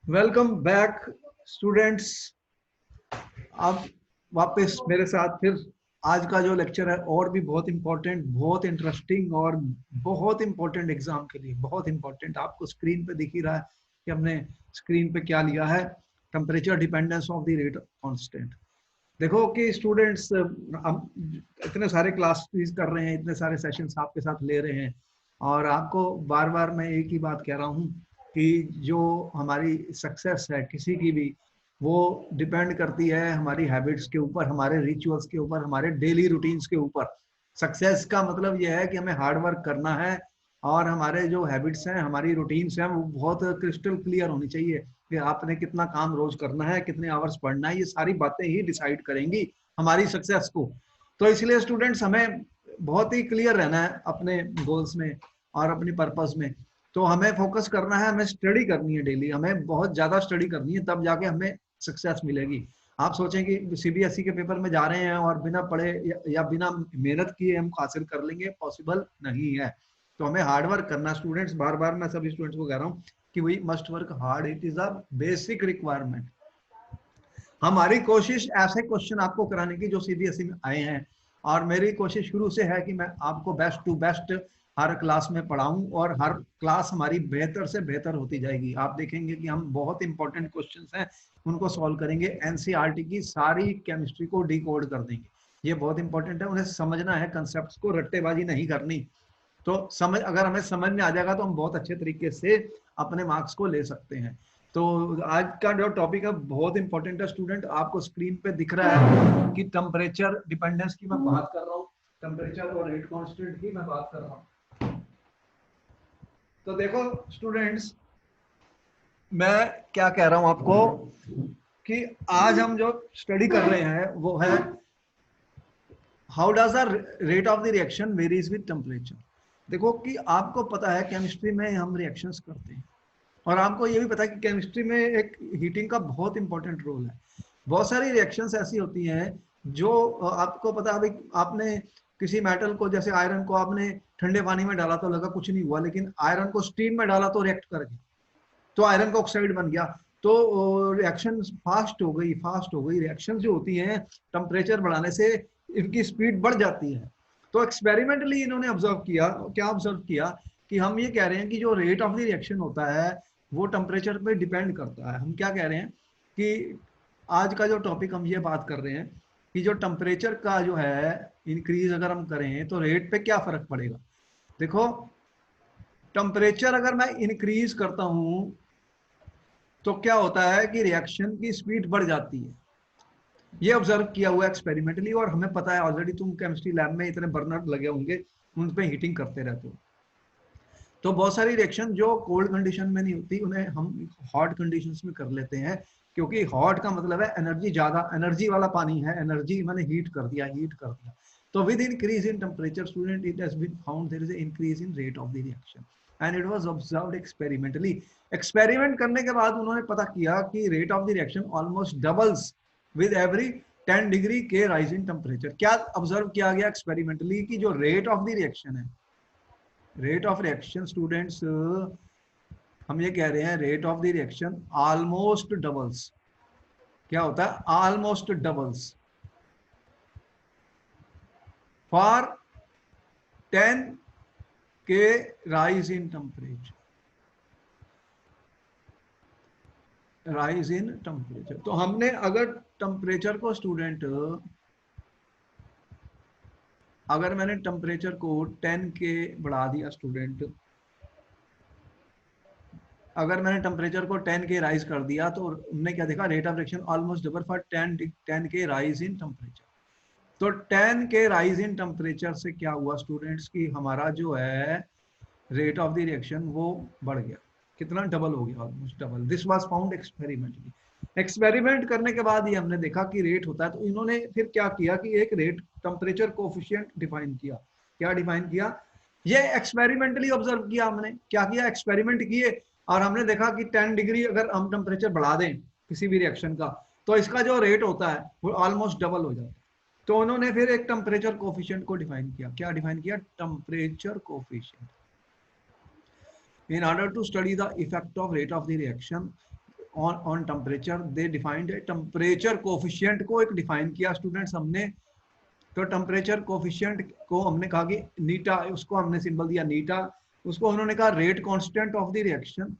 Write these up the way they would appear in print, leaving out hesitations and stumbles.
Welcome back students. आप वापस मेरे साथ फिर आज का जो लेक्चर है और भी बहुत इंपॉर्टेंट, बहुत इंटरेस्टिंग और बहुत इंपॉर्टेंट एग्जाम के लिए बहुत इंपॉर्टेंट। आपको स्क्रीन पे दिख ही रहा है कि हमने स्क्रीन पे क्या लिया है, temperature dependence of the rate constant. देखो कि स्टूडेंट्स हम इतने सारे क्लासेस कर रहे हैं, इतने सारे सेशंस आपके साथ ले रहे हैं और आपको बार बार मैं एक ही बात कह रहा हूँ कि जो हमारी सक्सेस है किसी की भी, वो डिपेंड करती है हमारी हैबिट्स के ऊपर, हमारे रिचुअल्स के ऊपर, हमारे डेली रूटीन्स के ऊपर। सक्सेस का मतलब यह है कि हमें हार्ड वर्क करना है और हमारे जो हैबिट्स हैं, हमारी रूटीन्स हैं, वो बहुत क्रिस्टल क्लियर होनी चाहिए कि आपने कितना काम रोज करना है, कितने आवर्स पढ़ना है। ये सारी बातें ही डिसाइड करेंगी हमारी सक्सेस को। तो इसलिए स्टूडेंट्स हमें बहुत ही क्लियर रहना है अपने गोल्स में और अपनी पर्पस में। तो हमें फोकस करना है, हमें स्टडी करनी है डेली, हमें बहुत ज्यादा स्टडी करनी है, तब जाके हमें सक्सेस मिलेगी। आप सोचें कि सीबीएसई के पेपर में जा रहे हैं और बिना पढ़े या बिना मेहनत किए हम हासिल कर लेंगे, पॉसिबल नहीं है। तो हमें हार्ड वर्क करना। स्टूडेंट्स, बार बार मैं सभी स्टूडेंट्स को कह रहा हूँ कि we must work hard, it is a basic requirement. हमारी कोशिश ऐसे क्वेश्चन आपको कराने की जो सीबीएसई में आए हैं, और मेरी कोशिश शुरू से है कि मैं आपको बेस्ट टू बेस्ट हर क्लास में पढ़ाऊं और हर क्लास हमारी बेहतर से बेहतर होती जाएगी। आप देखेंगे कि हम बहुत इंपॉर्टेंट क्वेश्चंस हैं उनको सॉल्व करेंगे। एनसीईआरटी की सारी केमिस्ट्री को डिकोड कर देंगे। ये बहुत इंपॉर्टेंट है, उन्हें समझना है, कंसेप्ट्स को रट्टेबाजी नहीं करनी। तो समझ अगर हमें समझ में आ जाएगा तो हम बहुत अच्छे तरीके से अपने मार्क्स को ले सकते हैं। तो आज का जो टॉपिक है बहुत इंपॉर्टेंट है स्टूडेंट। आपको स्क्रीन पे दिख रहा है कि टेम्परेचर डिपेंडेंस की मैं बात कर रहा हूँ, टेम्परेचर और रेट कांस्टेंट की मैं बात कर रहा हूँ। तो देखो स्टूडेंट्स, मैं क्या कह रहा हूं आपको कि आज हम जो स्टडी कर रहे हैं वो है how does the rate of the reaction varies with temperature. देखो कि आपको पता है केमिस्ट्री में हम रिएक्शंस करते हैं और आपको ये भी पता है कि केमिस्ट्री में एक हीटिंग का बहुत इंपॉर्टेंट रोल है। बहुत सारी रिएक्शंस ऐसी होती हैं जो आपको पता है, आपने किसी मेटल को, जैसे आयरन को आपने ठंडे पानी में डाला तो लगा कुछ नहीं हुआ, लेकिन आयरन को स्टीम में डाला तो रिएक्ट कर गया, तो आयरन का ऑक्साइड बन गया। तो रिएक्शन फास्ट हो गई। रिएक्शन जो होती हैं टेम्परेचर बढ़ाने से इनकी स्पीड बढ़ जाती है। तो एक्सपेरिमेंटली इन्होंने ऑब्जर्व किया, क्या ऑब्जर्व किया कि हम ये कह रहे हैं कि जो रेट ऑफ द रिएक्शन होता है वो टेम्परेचर पे डिपेंड करता है। हम क्या कह रहे हैं कि आज का जो टॉपिक हम ये बात कर रहे हैं कि जो टेम्परेचर का जो है इंक्रीज अगर हम करें तो रेट पे क्या फर्क पड़ेगा। देखो, टेम्परेचर अगर मैं इंक्रीज करता हूं तो क्या होता है कि रिएक्शन की स्पीड बढ़ जाती है। ये ऑब्जर्व किया हुआ एक्सपेरिमेंटली, और हमें पता है ऑलरेडी, तुम केमिस्ट्री लैब में इतने बर्नर लगे होंगे, उन पे हीटिंग करते रहते हो। तो बहुत सारी रिएक्शन जो कोल्ड कंडीशन में नहीं होती उन्हें हम हॉट कंडीशंस में कर लेते हैं, क्योंकि हॉट का मतलब है एनर्जी, ज्यादा एनर्जी वाला पानी है, एनर्जी मैंने हीट कर दिया। तो with increase in temperature student, it has been found there is increase in rate of the reaction and it was observed experimentally. Experiment करने के बाद उन्होंने पता किया कि rate of the reaction almost doubles with every 10 degree के rise in temperature. क्या observe किया गया एक्सपेरिमेंटली कि जो रेट ऑफ द रिएक्शन है, रेट ऑफ रिएक्शन स्टूडेंट्स, हम ये कह रहे हैं rate of the reaction almost doubles. क्या होता है? ऑलमोस्ट डबल्स फॉर 10 के rise in temperature, rise in temperature. तो हमने अगर टेम्परेचर को स्टूडेंट, अगर मैंने टेम्परेचर को 10 के बढ़ा दिया स्टूडेंट, अगर मैंने टेम्परेचर को 10 के राइज कर दिया तो हमने क्या देखा, rate of reaction almost double for 10 के राइज इन टेम्परेचर। तो 10 के राइज इन टेम्परेचर से क्या हुआ स्टूडेंट्स की हमारा जो है रेट ऑफ द रिएक्शन वो बढ़ गया। कितना? डबल हो गया, almost double. This was found experimentally. Experiment करने के बाद ये हमने देखा कि रेट होता है। तो इन्होंने फिर क्या किया कि एक रेट टेम्परेचर कोफिशिएंट डिफाइन किया। क्या डिफाइन किया? ये एक्सपेरिमेंटली ऑब्जर्व किया हमने। क्या किया? एक्सपेरिमेंट किए और हमने देखा कि 10 डिग्री अगर हम टेम्परेचर बढ़ा दें किसी भी रिएक्शन का, तो इसका जो रेट होता है वो ऑलमोस्ट डबल हो जाता है। तो उन्होंने फिर एक टेम्परेचर कोफिशिएंट को डिफाइन किया। क्या डिफाइन किया? Temperature coefficient. In order to study the effect of rate of the reaction, on temperature they defined temperature coefficient को एक डिफाइन किया स्टूडेंट्स हमने। तो टेम्परेचर कोफिशिएंट को हमने कहा कि नीटा, उसको हमने सिंबल दिया नीटा। उसको उन्होंने कहा rate constant of the reaction,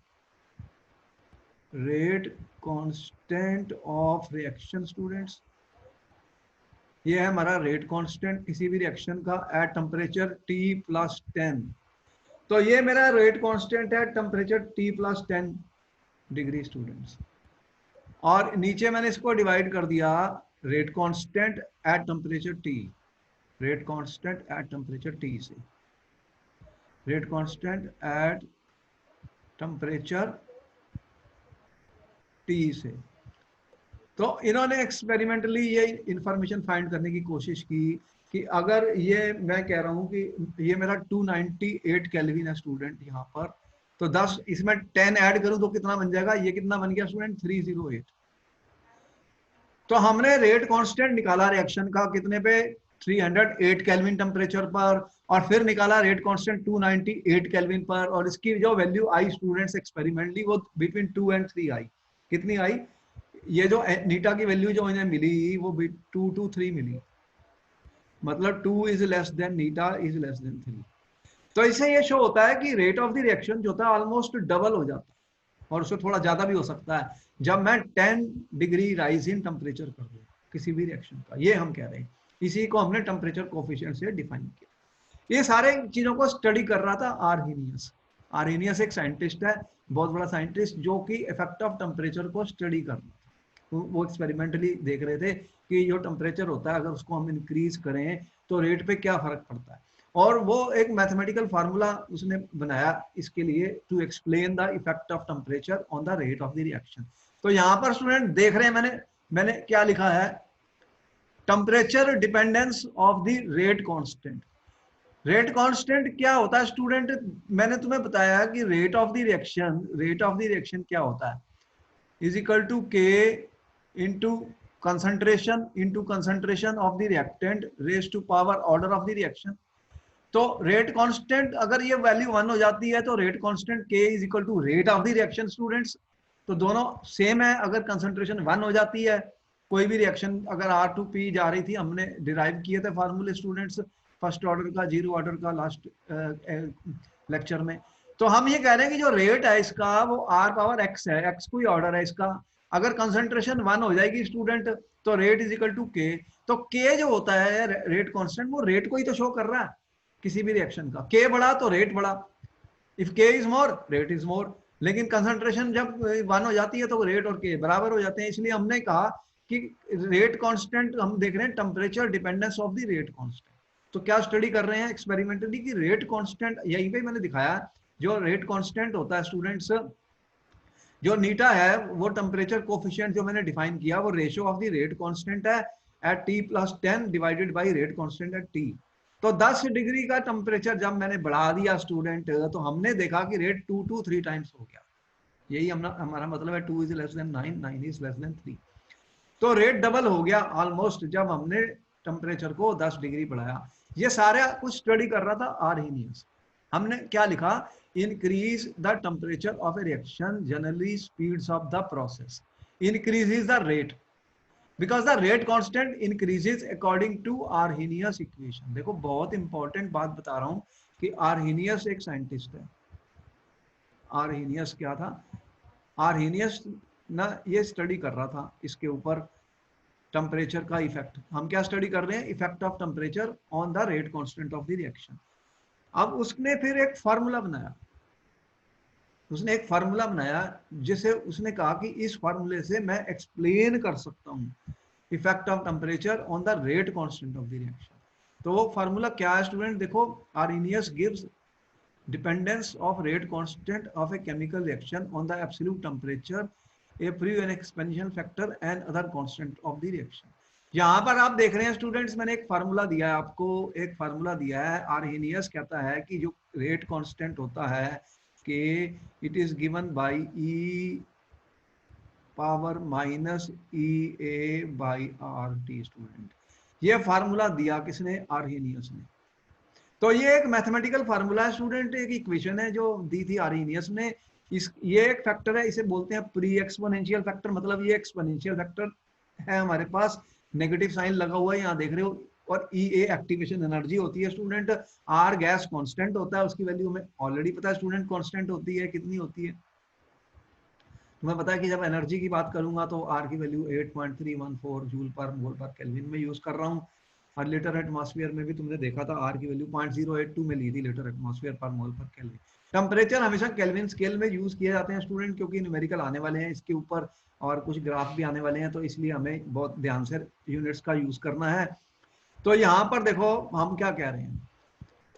rate constant of reaction students. ये है हमारा रेट कांस्टेंट किसी भी रिएक्शन का एट टेम्परेचर T+10। तो ये मेरा रेट कांस्टेंट है टेम्परेचर T+10 डिग्री स्टूडेंट्स। और नीचे मैंने इसको डिवाइड कर दिया rate constant at temperature T, rate constant at temperature T से, rate constant at temperature T से। तो इन्होंने एक्सपेरिमेंटली ये इंफॉर्मेशन फाइंड करने की कोशिश की कि अगर ये मैं कह रहा हूं कि ये मेरा 298 केल्विन है स्टूडेंट यहाँ पर, तो 10 इसमें 10 ऐड करूं तो कितना बन जाएगा, ये कितना बन गया स्टूडेंट 308। तो हमने रेट कांस्टेंट निकाला रिएक्शन का कितने पे 308 केल्विन टेम्परेचर पर, और फिर निकाला रेट कांस्टेंट 298 केल्विन पर, और इसकी जो वैल्यू आई स्टूडेंट्स एक्सपेरिमेंटली वो बिटवीन 2 and 3 आई। कितनी आई, ये जो नीटा की वैल्यू जो इन्हें मिली वो 2 to 3 मिली, मतलब 2 is less than Neeta is less than 3। तो इससे ये शो होता है कि रेट ऑफ द रिएक्शन जो था ऑलमोस्ट डबल हो जाता है, और उससे थोड़ा ज्यादा भी हो सकता है जब मैं 10 डिग्री राइज इन टेम्परेचर कर दूं किसी भी रिएक्शन का। ये हम कह रहे हैं, इसी को हमने टेम्परेचर कोफिशिएंट से डिफाइन किया। ये सारे चीजों को स्टडी कर रहा था आर्हेनियस। आर्हेनियस एक साइंटिस्ट है, बहुत बड़ा साइंटिस्ट, जो कि इफेक्ट ऑफ टेम्परेचर को स्टडी कर रहा था। वो एक्सपेरिमेंटली देख रहे थे कि जो टेम्परेचर होता है अगर उसको हम इंक्रीज करें तो रेट पे क्या फर्क पड़ता है, और वो एक मैथमेटिकल फार्मूला उसने बनाया इसके लिए to explain the effect of temperature on the rate of the reaction. तो यहाँ पर स्टूडेंट देख रहे हैं मैंने क्या लिखा है, temperature dependence of the rate constant. Rate constant क्या होता है स्टूडेंट, मैंने तुम्हें बताया कि रेट ऑफ द रिएक्शन क्या होता है, is equal to K into concentration of the reactant raise to power order of the reaction. तो रेट कांस्टेंट अगर ये वैल्यू 1 हो जाती है तो rate constant K is equal to rate of the reaction students. तो दोनों सेम है। अगर कंसंट्रेशन 1 हो जाती है, कोई भी रिएक्शन अगर R2P जा रही थी, हमने डिराइव किए थे फार्मूले स्टूडेंट्स फर्स्ट ऑर्डर का, जीरो ऑर्डर का लास्ट लेक्चर में। तो हम ये कह रहे हैं कि जो रेट है इसका वो R⁻X है, X कोई ऑर्डर है इसका। अगर कंसंट्रेशन 1 हो जाएगी स्टूडेंट तो rate is equal to K। तो K जो होता है रेट कांस्टेंट, वो रेट को ही तो शो कर रहा है किसी भी रिएक्शन का। K बढ़ा तो रेट बढ़ा, if K is more rate is more. लेकिन कंसंट्रेशन जब 1 हो जाती है तो रेट और K बराबर हो जाते हैं। इसलिए हमने कहा कि रेट कांस्टेंट हम देख रहे हैं temperature dependence of the rate constant. तो क्या स्टडी कर रहे हैं एक्सपेरिमेंटली कि रेट कांस्टेंट, यहीं पे मैंने दिखाया जो रेट कांस्टेंट होता है स्टूडेंट्स, जो नीटा है वो टेम्परेचर कोफिशिएंट जो मैंने डिफाइन किया वो ratio of the rate constant है at T+10 divided by rate constant at T। तो 10 डिग्री का टेम्परेचर जब मैंने बढ़ा दिया स्टूडेंट, तो हमने देखा कि रेट 2 to 3 टाइम्स हो गया। यही हमारा मतलब है 2 is less than 9, 9 is less than 3। तो रेट डबल हो गया ऑलमोस्ट जब हमने टेम्परेचर को 10 डिग्री बढ़ाया। ये सारा कुछ स्टडी कर रहा था आर्हेनियस। हमने क्या लिखा, increase the temperature of a reaction generally speeds up the process, increases the rate because the rate constant increases according to Arrhenius equation। देखो बहुत इंपॉर्टेंट बात बता रहा हूं कि आर्हेनियस एक साइंटिस्ट है। आर्हेनियस क्या था, आर्हेनियस ना ये स्टडी कर रहा था इसके ऊपर टेम्परेचर का इफेक्ट। हम क्या स्टडी कर रहे हैं, effect of temperature on the rate constant of the reaction. अब उसने फिर एक फार्मूला बनाया, जिसे उसने कहा कि इस फार्मूले से मैं एक्सप्लेन कर सकता हूं effect of temperature on the rate constant of the reaction. तो वो फार्मूला क्या है स्टूडेंट, देखो, Arrhenius gives dependence of rate constant of a chemical reaction on the absolute temperature, A pre and expansion factor and other constant of the reaction. यहाँ पर आप देख रहे हैं स्टूडेंट्स, मैंने एक फार्मूला दिया है आपको, एक फार्मूला दिया है। आर्हेनियस कहता है कि जो रेट कांस्टेंट होता है कि it is given by E⁻ EA by RT student. ये फार्मूला दिया किसने, आर्हेनियस ने। तो ये एक मैथमेटिकल फार्मूला है स्टूडेंट, एक इक्वेशन है जो दी थी आर्हेनियस ने इस ये एक फैक्टर है, इसे बोलते हैं प्री एक्सपोनेंशियल फैक्टर। मतलब ये एक्सपोनेंशियल फैक्टर है हमारे पास, नेगेटिव साइन लगा हुआ है यहाँ देख रहे हो। और ई ए एक्टिवेशन एनर्जी होती है स्टूडेंट। आर गैस कांस्टेंट होता है, उसकी वैल्यू हमें ऑलरेडी पता है स्टूडेंट, कांस्टेंट होती है, कितनी होती है तुम्हें पता है कि जब एनर्जी की बात करूंगा तो आर की वैल्यू 8.314 जूल पर मोल पर केल्विन में यूज कर रहा हूँ। और लीटर एटमॉस्फेयर में भी तुमने देखा था आर की वैल्यू 0.082 में ली थी लीटर एटमॉस्फेयर पर मोल पर केल्विन। टेम्परेचर हमेशा केल्विन स्केल में यूज किए जाते हैं स्टूडेंट, क्योंकि न्यूमेरिकल आने वाले हैं इसके ऊपर और कुछ ग्राफ भी आने वाले हैं, तो इसलिए हमें बहुत ध्यान से यूनिट्स का यूज करना है। तो यहाँ पर देखो हम क्या कह रहे हैं,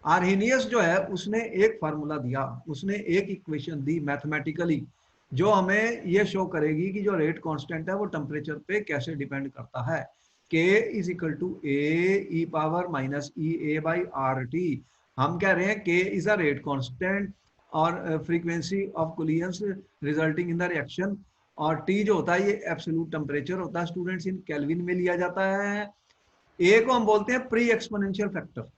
आर्हेनियस जो है उसने एक फार्मूला दिया, उसने एक इक्वेशन दी मैथमेटिकली, जो हमें ये शो करेगी कि जो रेट कांस्टेंट है वो टेम्परेचर पे कैसे डिपेंड करता है। K is equal to A E power minus E A by R T. हम कह रहे हैं K is a rate constant और frequency of collisions resulting in the reaction, और T जो होता है ये एब्सोल्यूट टेम्परेचर होता है स्टूडेंट्स, इन केल्विन में लिया जाता है। A को हम बोलते हैं प्री एक्सपोनेंशियल फैक्टर।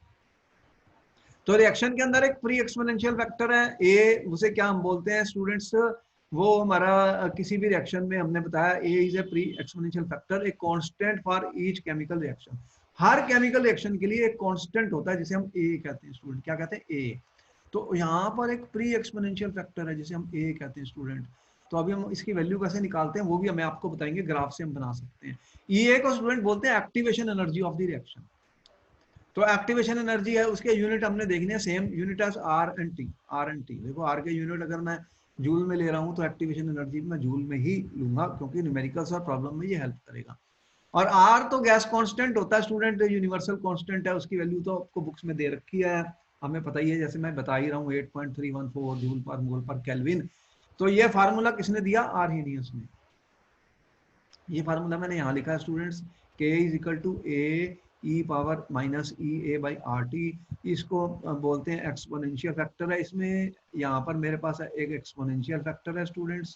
तो रिएक्शन के अंदर एक प्री एक्सपोनेंशियल फैक्टर है ए, उसे क्या हम बोलते हैं स्टूडेंट्स, वो हमारा किसी भी रिएक्शन में हमने बताया A is a pre exponential factor, एक constant for each chemical reaction. हर केमिकल रिएक्शन के लिए एक कांस्टेंट होता है जिसे हम ए कहते हैं स्टूडेंट, क्या कहते हैं ए। तो यहाँ पर एक प्री एक्सपोनेंशियल फैक्टर है जिसे हम ए कहते हैं स्टूडेंट। तो अभी हम इसकी वैल्यू कैसे निकालते हैं वो भी हमें आपको बताएंगे, ग्राफ से हम बना सकते हैं। ई ए को स्टूडेंट बोलते हैं activation energy of the reaction. तो एक्टिवेशन एनर्जी है, उसके यूनिट हमने देखने हैं, same unit as R and T. R and T देखो, आर के यूनिट अगर मैं जूल में ले रहा हूँ तो एक्टिवेशन एनर्जी मैं जूल में ही लूंगा, क्योंकि न्यूमेरिकल्स और प्रॉब्लम में ये हेल्प करेगा। और आर तो गैस कांस्टेंट होता है स्टूडेंट, यूनिवर्सल कांस्टेंट है, उसकी वैल्यू तो आपको बुक्स में दे रखी है, हमें पता ही है, जैसे मैं बता ही रहा हूँ 8.314 जूल पर मोल पर केल्विन। तो ये फार्मूला किसने दिया, आर्हेनियस ने। ये फार्मूला मैंने यहाँ लिखा है students, K is equal to A E power minus E A by R T. इसको बोलते हैं एक्सपोनेंशियल फैक्टर है इसमें। यहाँ पर मेरे पास एक एक्सपोनेंशियल फैक्टर है स्टूडेंट्स,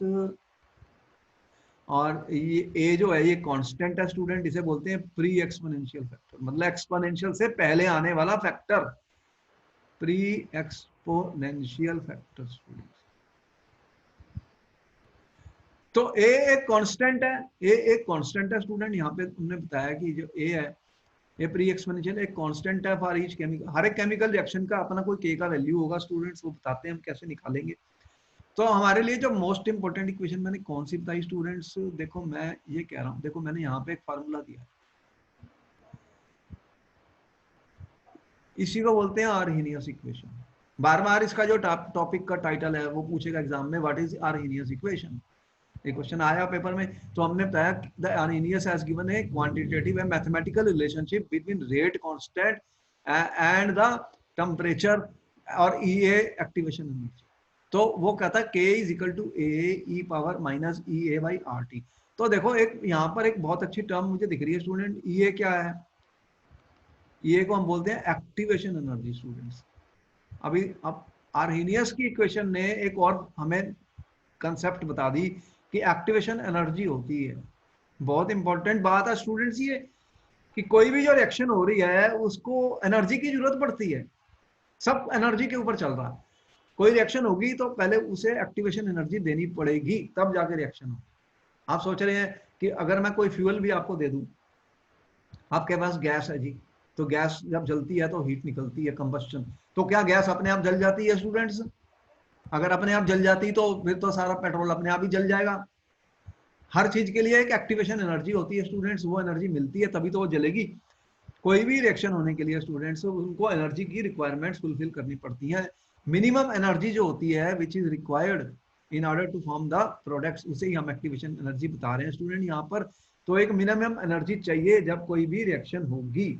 और ये ए जो है ये कांस्टेंट है स्टूडेंट, इसे बोलते हैं प्री एक्सपोनेंशियल फैक्टर, मतलब एक्सपोनेंशियल से पहले आने वाला factor, pre exponential factor student. तो ए एक कांस्टेंट है, ए एक कांस्टेंट है स्टूडेंट, यहाँ पे तुमने बताया कि जो ए है ये प्री एक्सपोनेंशियल एक कांस्टेंट है फॉर ईच केमिकल। हर एक केमिकल रिएक्शन का अपना कोई के का वैल्यू होगा स्टूडेंट्स, वो बताते हैं हम कैसे निकालेंगे। तो हमारे लिए जो मोस्ट इंपोर्टेंट इक्वेशन मैंने कौन सी बताई स्टूडेंट्स, देखो मैं ये कह रहा हूँ, देखो मैंने यहाँ पे एक फार्मूला दिया, इसी को बोलते हैं आर्हेनियस इक्वेशन। बार बार इसका जो टॉपिक का टाइटल है वो पूछेगा एग्जाम में, व्हाट इज आर्हेनियस इक्वेशन। एक क्वेश्चन आया पेपर में, तो हमने बताया the Arrhenius has given A quantitative and mathematical relationship between rate constant and the temperature और ई ए एक्टिवेशन एनर्जी। तो वो कहता है K is equal to A E power minus E A by R T. तो देखो एक यहाँ पर एक बहुत अच्छी टर्म मुझे दिख रही है स्टूडेंट, ई ए क्या है, ई ए को हम बोलते हैं एक्टिवेशन एनर्जी स्टूडेंट्स। अभी अब आर्हेनियस की इक्वेशन ने एक और हमें कंसेप्ट बता दी कि एक्टिवेशन एनर्जी होती है। बहुत इंपॉर्टेंट बात है स्टूडेंट्स ये, कि कोई भी जो रिएक्शन हो रही है उसको एनर्जी की जरूरत पड़ती है, सब एनर्जी के ऊपर चल रहा है। कोई रिएक्शन होगी तो पहले उसे एक्टिवेशन एनर्जी देनी पड़ेगी, तब जाके रिएक्शन होगी। आप सोच रहे हैं कि अगर मैं कोई फ्यूल भी आपको दे दूं, आपके पास गैस है जी, तो गैस जब जलती है तो हीट निकलती है, कंबस्टन, तो क्या गैस अपने आप जल जाती है स्टूडेंट्स? अगर अपने आप जल जाती तो फिर तो सारा पेट्रोल अपने आप ही जल जाएगा। हर चीज के लिए एक एक्टिवेशन एनर्जी होती है स्टूडेंट्स, वो एनर्जी मिलती है तभी तो वो जलेगी। कोई भी रिएक्शन होने के लिए स्टूडेंट्स उनको एनर्जी की रिक्वायरमेंट्स फुलफिल करनी पड़ती है। मिनिमम एनर्जी जो होती है which is required in order to form the products, उसे ही हम एक्टिवेशन एनर्जी बता रहे हैं स्टूडेंट यहाँ पर। तो एक मिनिमम एनर्जी चाहिए जब कोई भी रिएक्शन होगी।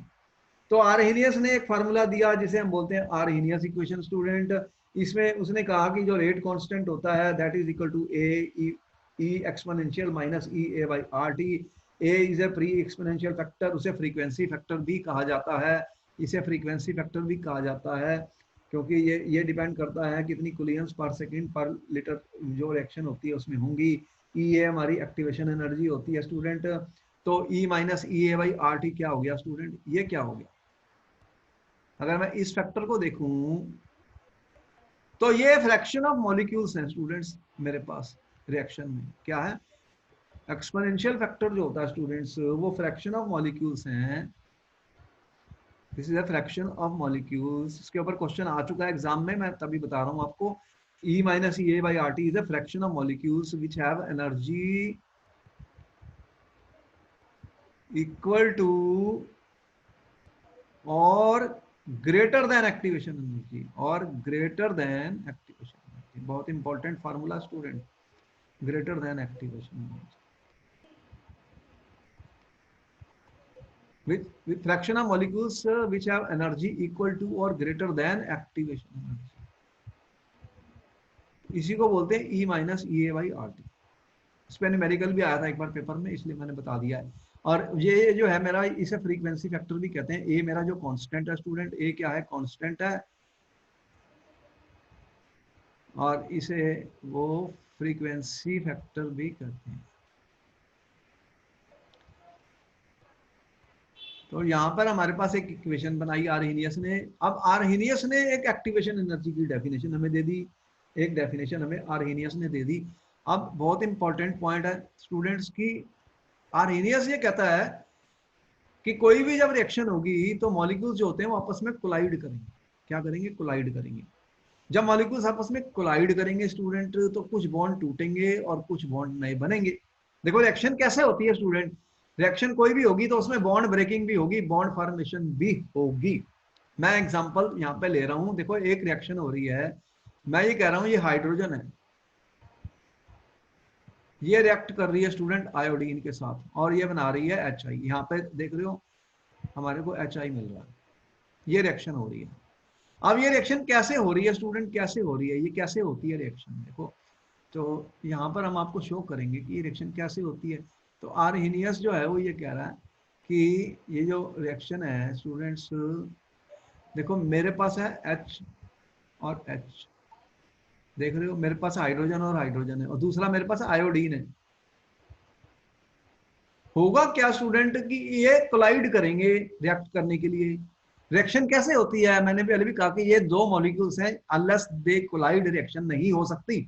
तो आर्हेनियस ने एक फार्मूला दिया जिसे हम बोलते हैं आर्हेनियस इक्वेशन स्टूडेंट। इसमें उसने कहा कि जो रेट कांस्टेंट होता है that is equal to A e exponential minus E A by R T. A is a pre exponential factor, उसे फ्रीक्वेंसी फैक्टर भी कहा जाता है, इसे फ्रीक्वेंसी फैक्टर भी कहा जाता है, क्योंकि ये डिपेंड करता है कितनी कुलियंस पर सेकंड पर लीटर जो रिएक्शन होती है उसमें होंगी। ई ए हमारी एक्टिवेशन एनर्जी होती है स्टूडेंट। तो E minus E A by R T क्या हो गया स्टूडेंट, ये क्या हो गया? अगर मैं इस फैक्टर को देखूं तो ये फ्रैक्शन ऑफ मॉलिक्यूल्स हैं स्टूडेंट्स मेरे पास रिएक्शन में। क्या है? एक्सपोनेंशियल फैक्टर जो होता है स्टूडेंट्स, वो फ्रैक्शन ऑफ मॉलिक्यूल्स हैं। This is a fraction of molecules. इसके ऊपर क्वेश्चन आ चुका है एग्जाम में, मैं तभी बता रहा हूं आपको। E minus EA by RT is a fraction of molecules which have energy equal to or greater than activation energy or greater than activation energy। बहुत important formula student, greater than activation energy. with fraction of molecules which have energy equal to or greater than activation energy, इसी को बोलते हैं E minus EA by RT। इस पर numerical भी आया था एक बार पेपर में, इसलिए मैंने बता दिया है। और ये जो है मेरा, इसे फ्रीक्वेंसी फैक्टर भी कहते हैं। ए मेरा जो कांस्टेंट है स्टूडेंट, ए क्या है? कांस्टेंट है। और इसे वो फ्रीक्वेंसी फैक्टर भी कहते हैं। तो यहाँ पर हमारे पास एक इक्वेशन बनाई आर्हेनियस ने। अब आर्हेनियस ने एक एक्टिवेशन एनर्जी की डेफिनेशन हमें दे दी, एक डेफिनेशन हमें आर्हेनियस ने दे दी। अब बहुत इंपॉर्टेंट पॉइंट है स्टूडेंट्स की, आर्हेनियस ये कहता है कि कोई भी जब रिएक्शन होगी तो मॉलिक्यूल्स जो होते हैं वो आपस में कोलाइड करेंगे। क्या करेंगे? कोलाइड करेंगे। जब मॉलिक्यूल्स आपस में कोलाइड करेंगे स्टूडेंट, तो कुछ बॉन्ड टूटेंगे और कुछ बॉन्ड नए बनेंगे। देखो रिएक्शन कैसे होती है स्टूडेंट, रिएक्शन कोई भी होगी तो उसमें बॉन्ड ब्रेकिंग भी होगी, बॉन्ड फॉर्मेशन भी होगी। मैं एग्जांपल यहाँ पे ले रहा हूँ। देखो एक रिएक्शन हो रही है, मैं ये कह रहा हूँ ये हाइड्रोजन है, ये रिएक्ट कर रही है स्टूडेंट आयोडीन के साथ और ये बना रही है HI। यहाँ पे देख रहे हो हमारे को HI मिल रहा है, ये रिएक्शन हो रही है। अब ये रिएक्शन कैसे हो रही है स्टूडेंट, कैसे हो रही है, ये कैसे होती है रिएक्शन? देखो तो यहाँ पर हम आपको शो करेंगे कि ये रिएक्शन कैसे होती है। तो आर्हेनियस जो है वो ये कह रहा है कि ये जो रिएक्शन है स्टूडेंट्स, देखो मेरे पास है H और H, देख रहे हो मेरे पास हाइड्रोजन और हाइड्रोजन है, और दूसरा मेरे पास आयोडीन है। होगा क्या स्टूडेंट कि ये कोलाइड करेंगे रिएक्ट करने के लिए। रिएक्शन कैसे होती है? मैंने पहले भी कहा कि ये दो मॉलिक्यूल्स हैं, अनलेस दे कोलाइड रिएक्शन नहीं हो सकती।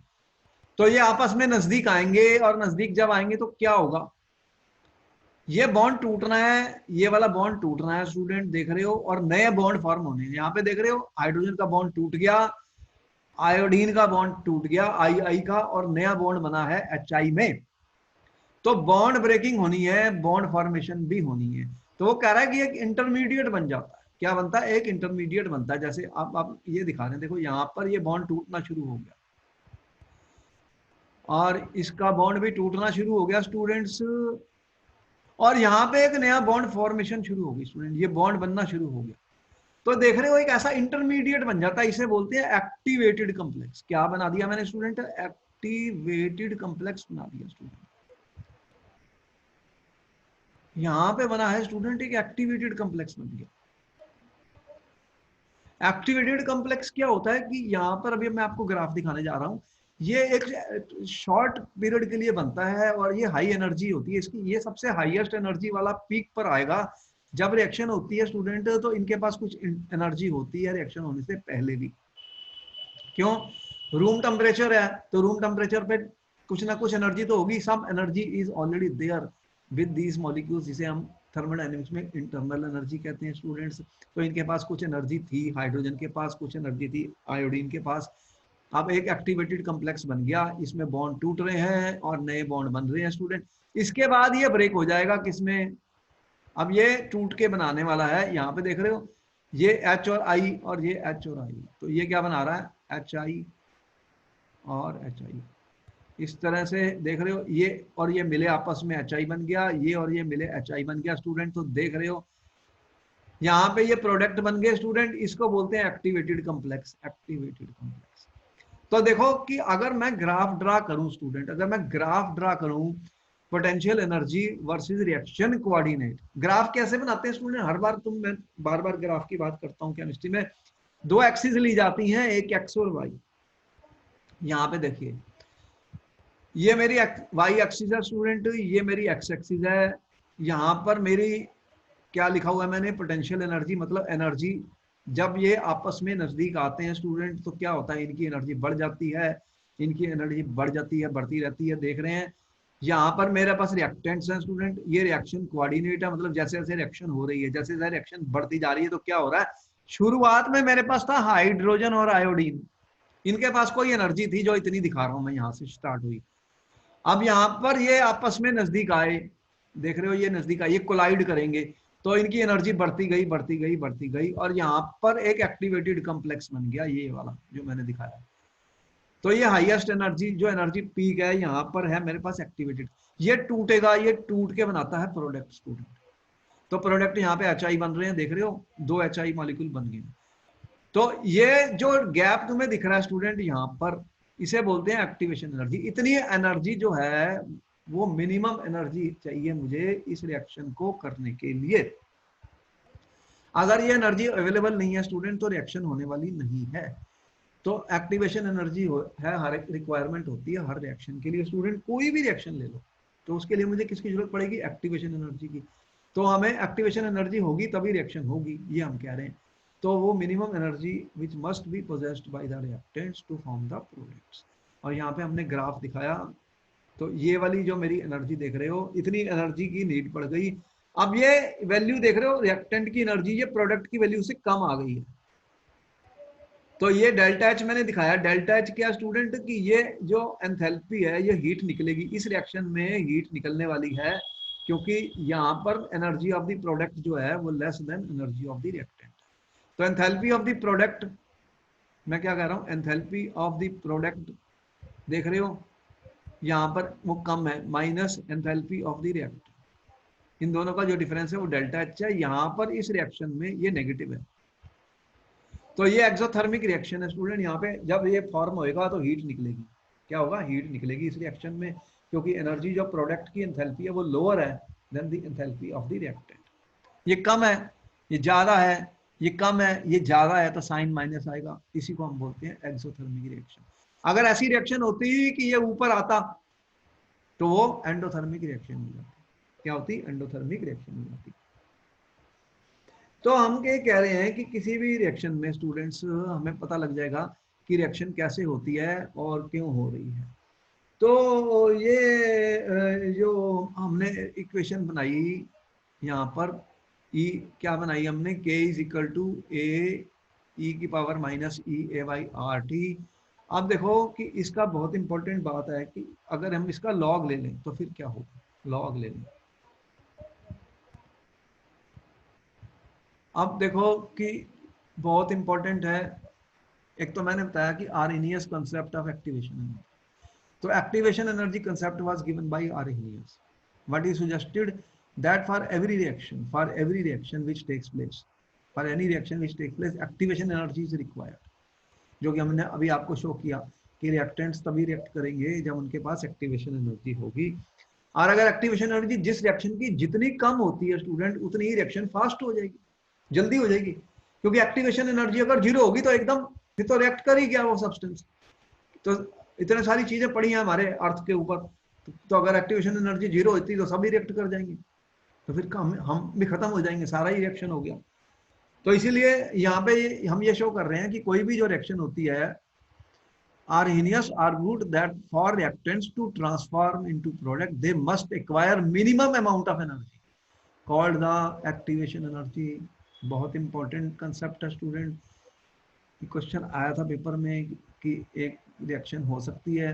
तो ये आपस में नजदीक आएंगे, और नजदीक जब आएंगे तो क्या होगा? ये बॉन्ड टूटना है, ये वाला बॉन्ड टूटना है स्टूडेंट, देख रहे हो, और नए बॉन्ड फॉर्म होने हैं। यहाँ पे देख रहे हो हाइड्रोजन का बॉन्ड टूट गया, आयोडीन का बॉन्ड टूट गया आई का, और नया बॉन्ड बना है HI में। तो बॉन्ड ब्रेकिंग होनी है, बॉन्ड फॉर्मेशन भी होनी है। तो वो कह रहा है कि एक इंटरमीडिएट बन जाता है। क्या बनता है? एक इंटरमीडिएट बनता है। जैसे आप ये दिखा रहे हैं, देखो यहाँ पर ये बॉन्ड टूटना शुरू हो गया और इसका बॉन्ड भी टूटना शुरू हो गया स्टूडेंट्स, और यहाँ पे एक नया बॉन्ड फॉर्मेशन शुरू हो गई स्टूडेंट, ये बॉन्ड बनना शुरू हो गया। तो देख रहे हो एक ऐसा इंटरमीडिएट बन जाता है, इसे बोलते हैं एक्टिवेटेड कॉम्प्लेक्स। क्या बना दिया मैंने स्टूडेंट? एक्टिवेटेड कॉम्प्लेक्स बना दिया स्टूडेंट। यहां पे बना है स्टूडेंट एक एक्टिवेटेड कॉम्प्लेक्स बन गया। एक्टिवेटेड कॉम्प्लेक्स क्या होता है कि यहाँ पर अभी मैं आपको ग्राफ दिखाने जा रहा हूँ। ये एक शॉर्ट पीरियड के लिए बनता है और ये हाई एनर्जी होती है इसकी। ये सबसे हाईएस्ट एनर्जी वाला पीक पर आएगा जब रिएक्शन होती है स्टूडेंट। तो इनके पास कुछ एनर्जी होती है रिएक्शन होने से पहले भी। क्यों? रूम टेम्परेचर है, तो रूम टेम्परेचर पे कुछ ना कुछ एनर्जी तो होगी। Some energy is already there with these molecules, जिसे हम थर्मोडायनेमिक्स में इंटरनल एनर्जी कहते हैं स्टूडेंट्स। तो इनके पास कुछ एनर्जी थी, हाइड्रोजन के पास कुछ एनर्जी थी, आयोडीन के पास। अब एक एक्टिवेटेड कॉम्प्लेक्स बन गया, इसमें बॉन्ड टूट रहे हैं और नए बॉन्ड बन रहे हैं स्टूडेंट। इसके बाद ये ब्रेक हो जाएगा किसमें? अब ये टूट के बनाने वाला है, यहाँ पे देख रहे हो ये H और I और ये H और I। तो ये क्या बना रहा है? HI और HI। इस तरह से देख रहे हो, ये और ये मिले आपस में HI बन गया, ये और ये मिले HI बन गया स्टूडेंट। तो देख रहे हो यहाँ पे ये प्रोडक्ट बन गए स्टूडेंट, इसको बोलते हैं एक्टिवेटेड कॉम्प्लेक्स। Activated complex. तो देखो कि अगर मैं ग्राफ ड्रा करूं स्टूडेंट, अगर मैं ग्राफ ड्रा करूं potential energy versus reaction coordinate, graph कैसे बनाते हैं स्टूडेंट? हर बार मैं बार बार ग्राफ की बात करता हूं केमिस्ट्री में। दो एक्सिस ली जाती हैं, एक एक्स और वाई। यहाँ पे देखिए ये मेरी वाई एक्सिस है स्टूडेंट, ये मेरी एक्स एक्सिस है। यहाँ पर मेरी क्या लिखा हुआ है मैंने? पोटेंशियल एनर्जी, मतलब एनर्जी जब ये आपस में नजदीक आते हैं स्टूडेंट तो क्या होता है, इनकी एनर्जी बढ़ जाती है, इनकी एनर्जी बढ़ जाती है, बढ़ती रहती है। देख रहे हैं यहाँ पर मेरे पास रिएक्टेंट्स हैं स्टूडेंट, ये रिएक्शन कोऑर्डिनेट है, मतलब जैसे जैसे रिएक्शन हो रही है, जैसे जैसे रिएक्शन बढ़ती जा रही है तो क्या हो रहा है, शुरुआत में मेरे पास था हाइड्रोजन और आयोडीन, इनके पास कोई एनर्जी थी जो इतनी दिखा रहा हूं मैं, यहां से स्टार्ट हुई। अब यहाँ पर ये आपस में नजदीक आए, देख रहे हो ये नजदीक आए, ये कोलाइड करेंगे तो इनकी एनर्जी बढ़ती गई बढ़ती गई बढ़ती गई, और यहाँ पर एक एक्टिवेटेड कॉम्प्लेक्स बन गया, ये वाला जो मैंने दिखाया। तो ये हाईएस्ट एनर्जी जो एनर्जी पीक है यहाँ पर है मेरे पास एक्टिवेटेड, ये टूटेगा, ये टूट के बनाता है प्रोडक्ट स्टूडेंट। तो प्रोडक्ट यहाँ पे एच बन रहे हैं, देख रहे हो 2 HI मॉलिक्यूल बन गए। तो ये जो गैप तुम्हें दिख रहा है स्टूडेंट यहाँ पर, इसे बोलते हैं एक्टिवेशन एनर्जी। इतनी एनर्जी जो है वो मिनिमम एनर्जी चाहिए मुझे इस रिएक्शन को करने के लिए। अगर ये एनर्जी अवेलेबल नहीं है स्टूडेंट तो रिएक्शन होने वाली नहीं है। तो एक्टिवेशन एनर्जी है, हर एक रिक्वायरमेंट होती है हर रिएक्शन के लिए स्टूडेंट। कोई भी रिएक्शन ले लो तो उसके लिए मुझे किसकी जरूरत पड़ेगी, एक्टिवेशन एनर्जी की। तो हमें एक्टिवेशन एनर्जी होगी तभी रिएक्शन होगी, ये हम कह रहे हैं। तो वो minimum energy which must be possessed by the reactants to form the products. और यहाँ पे हमने ग्राफ दिखाया, तो ये वाली जो मेरी एनर्जी देख रहे हो, इतनी एनर्जी की नीड पड़ गई। अब ये वैल्यू देख रहे हो रिएक्टेंट की एनर्जी, ये प्रोडक्ट की वैल्यू से कम आ गई है। तो ये डेल्टा एच मैंने दिखाया, डेल्टा एच क्या स्टूडेंट की, ये जो एंथैल्पी है, ये हीट निकलेगी इस रिएक्शन में, हीट निकलने वाली है, क्योंकि यहाँ पर एनर्जी ऑफ द प्रोडक्ट जो है वो less than energy of the reactant. तो एंथैल्पी ऑफ द प्रोडक्ट, मैं क्या कह रहा हूँ, एंथैल्पी ऑफ द प्रोडक्ट देख रहे हो यहाँ पर वो कम है, minus enthalpy of the reactant. इन दोनों का जो डिफरेंस है वो डेल्टा एच है। यहाँ पर इस रिएक्शन में ये नेगेटिव है। तो ये एक्सोथर्मिक रिएक्शन है स्टूडेंट। यहाँ पे जब ये फॉर्म होएगा तो हीट निकलेगी, क्या होगा, हीट निकलेगी इस रिएक्शन में, क्योंकि एनर्जी जो प्रोडक्ट की एंथैल्पी है वो लोअर है than the enthalpy of the reactant. ये कम है, ये ज्यादा है, ये कम है, ये ज्यादा है, तो साइन माइनस आएगा। इसी को हम बोलते हैं एक्सोथर्मिक रिएक्शन। अगर ऐसी रिएक्शन होती कि ये ऊपर आता तो वो एंडोथर्मिक रिएक्शन हो जाती। क्या होती, एंडोथर्मिक रिएक्शन हो जाती। तो हम ये कह रहे हैं कि किसी भी रिएक्शन में स्टूडेंट्स हमें पता लग जाएगा कि रिएक्शन कैसे होती है और क्यों हो रही है। तो ये जो हमने इक्वेशन बनाई यहाँ पर, ई क्या बनाई हमने, k is equal to A ई की power minus E A by R T. अब देखो कि इसका बहुत इंपॉर्टेंट बात है कि अगर हम इसका लॉग ले लें तो फिर क्या होगा, लॉग ले लें। अब देखो कि बहुत इंपॉर्टेंट है, एक तो मैंने बताया कि Arrhenius concept of activation energy. तो activation energy concept was given by Arrhenius. What he suggested that for every reaction which takes place, for any reaction which takes place, activation energy is required. जो कि हमने अभी आपको show किया कि reactants तभी react करेंगे जब उनके पास एक्टिवेशन एनर्जी होगी। और अगर एक्टिवेशन एनर्जी जिस रिएक्शन की जितनी कम होती है स्टूडेंट, उतनी ही रिएक्शन फास्ट हो जाएगी, जल्दी हो जाएगी। क्योंकि एक्टिवेशन एनर्जी अगर जीरो होगी तो एकदम फिर तो रिएक्ट कर ही गया वो सब्सटेंस। तो इतने सारी चीजें पड़ी हैं हमारे अर्थ के ऊपर, तो अगर एक्टिवेशन एनर्जी जीरो होती तो सभी रिएक्ट कर जाएंगे, तो फिर हम भी खत्म हो जाएंगे, सारा ही रिएक्शन हो गया। तो इसीलिए यहाँ पे हम ये शो कर रहे हैं कि कोई भी जो रिएक्शन होती है, Arrhenius argued that for reactants to transform into product, they must acquire minimum amount of energy called the activation energy। बहुत इंपॉर्टेंट कंसेप्ट है स्टूडेंट। क्वेश्चन आया था पेपर में कि एक रिएक्शन हो सकती है,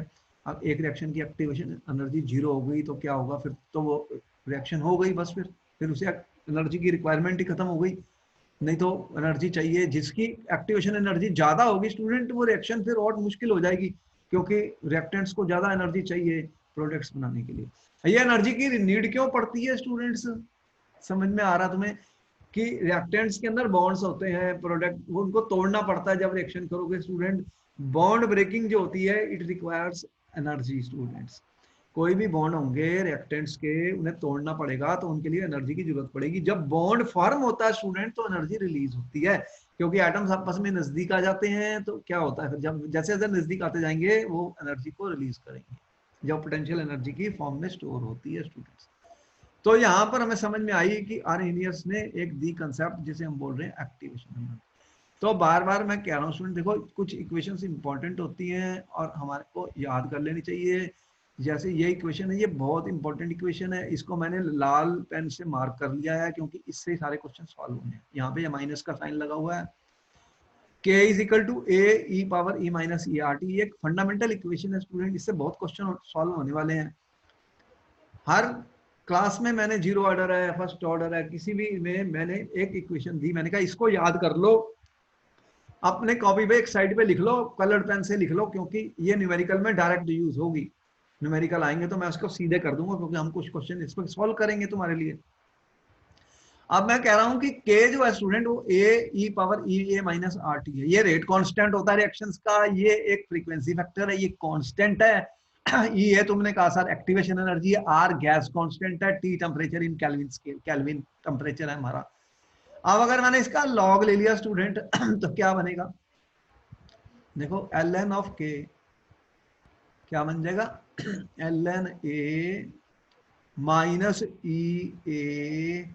अब एक रिएक्शन की एक्टिवेशन एनर्जी जीरो हो गई तो क्या होगा, फिर तो वो रिएक्शन हो गई बस, फिर उसे एनर्जी की रिक्वायरमेंट ही खत्म हो गई। नहीं तो एनर्जी चाहिए, जिसकी एक्टिवेशन एनर्जी ज्यादा होगी स्टूडेंट, वो रिएक्शन फिर और मुश्किल हो जाएगी, क्योंकि रिएक्टेंट्स को ज्यादा एनर्जी चाहिए प्रोडक्ट्स बनाने के लिए। ये एनर्जी की नीड क्यों पड़ती है स्टूडेंट्स, समझ में आ रहा तुम्हें कि रिएक्टेंट्स के अंदर बॉन्ड्स होते हैं, प्रोडक्ट वो उनको तोड़ना पड़ता है जब रिएक्शन करोगे स्टूडेंट। बॉन्ड ब्रेकिंग जो होती है इट रिक्वायर्स एनर्जी स्टूडेंट्स। कोई भी बॉन्ड होंगे रिएक्टेंट्स के, उन्हें तोड़ना पड़ेगा तो उनके लिए एनर्जी की जरूरत पड़ेगी। जब बॉन्ड फॉर्म होता है स्टूडेंट तो एनर्जी रिलीज होती है, क्योंकि एटम्स आपस में नजदीक आ जाते हैं। तो क्या होता है, जब जैसे जैसे नजदीक आते जाएंगे वो एनर्जी को रिलीज करेंगे, जो पोटेंशियल एनर्जी की फॉर्म में स्टोर होती है स्टूडेंट्स। तो यहाँ पर हमें समझ में आई कि आर्हेनियस ने एक दी कंसेप्ट जिसे हम बोल रहे हैं एक्टिवेशन एनर्जी। तो बार बार मैं कह रहा हूँ स्टूडेंट, देखो कुछ इक्वेशंस इंपॉर्टेंट होती हैं और हमारे को याद कर लेनी चाहिए। जैसे ये इक्वेशन है, ये बहुत इंपॉर्टेंट इक्वेशन है, इसको मैंने लाल पेन से मार्क कर लिया है क्योंकि इससे सारे क्वेश्चन सॉल्व होंगे। यहाँ पे माइनस का साइन लगा हुआ है। k is equal to A E power e minus E R T, एक फंडामेंटल इक्वेशन है स्टूडेंट, इससे बहुत क्वेश्चन सॉल्व होने वाले हैं। हर क्लास में मैंने जीरो ऑर्डर है, फर्स्ट ऑर्डर है, किसी भी में मैंने एक इक्वेशन दी, मैंने कहा इसको याद कर लो, अपने कॉपी पे एक साइड पे लिख लो, कलर्ड पेन से लिख लो, क्योंकि ये न्यूमेरिकल में डायरेक्ट यूज होगी। न्यूमेरिकल आएंगे तो मैं उसको सीधे कर दूंगा, क्योंकि हम कुछ क्वेश्चन इस पर सॉल्व करेंगे तुम्हारे लिए। अब मैं कह रहा हूं कि के जो है स्टूडेंट, वो ए ई पावर ई ए माइनस आर टी है। ये रेट कांस्टेंट होता है रिएक्शंस का, ये एक फ्रीक्वेंसी फैक्टर है, ये कांस्टेंट है। ई है तुमने कहा सर एक्टिवेशन एनर्जी है, आर गैस कांस्टेंट है, T temperature in kelvin scale, kelvin temperature है हमारा। अब अगर मैंने इसका लॉग ले लिया स्टूडेंट तो क्या बनेगा, देखो एल एन ऑफ के क्या बन जाएगा, L N A minus E A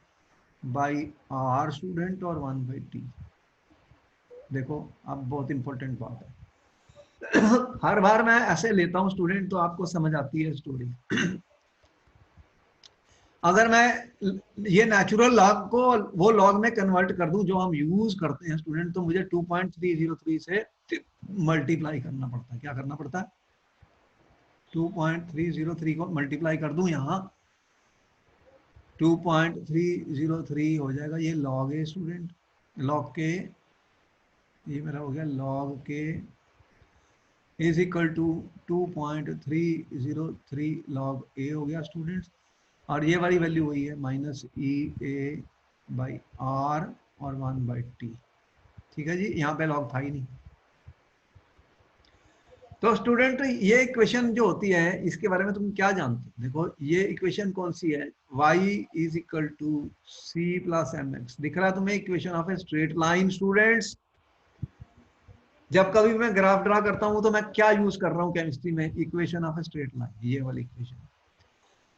by R student और 1/t। देखो अब बहुत इंपॉर्टेंट बात है हर बार मैं ऐसे लेता हूं स्टूडेंट तो आपको समझ आती है स्टोरी। अगर मैं ये नेचुरल लॉग को वो लॉग में कन्वर्ट कर दूं जो हम यूज करते हैं स्टूडेंट, तो मुझे 2.303 से मल्टीप्लाई करना पड़ता है। क्या करना पड़ता है, 2.303 को मल्टीप्लाई कर दूं, यहाँ 2.303 हो जाएगा, ये लॉग है स्टूडेंट, लॉग के, ये मेरा हो गया log K is equal to 2.303 log A हो गया स्टूडेंट्स। और ये वाली वैल्यू वही है minus E A by R और 1/t। ठीक है जी, यहाँ पे लॉग था ही नहीं। तो स्टूडेंट ये इक्वेशन जो होती है इसके बारे में तुम क्या जानते हो, देखो ये इक्वेशन कौन सी है, y is equal to c plus m x. दिख रहा है तुम्हें equation of a straight line students. जब कभी मैं ग्राफ ड्रा करता हूं तो मैं क्या यूज कर रहा हूं केमिस्ट्री में, equation of a straight line, ये वाली इक्वेशन।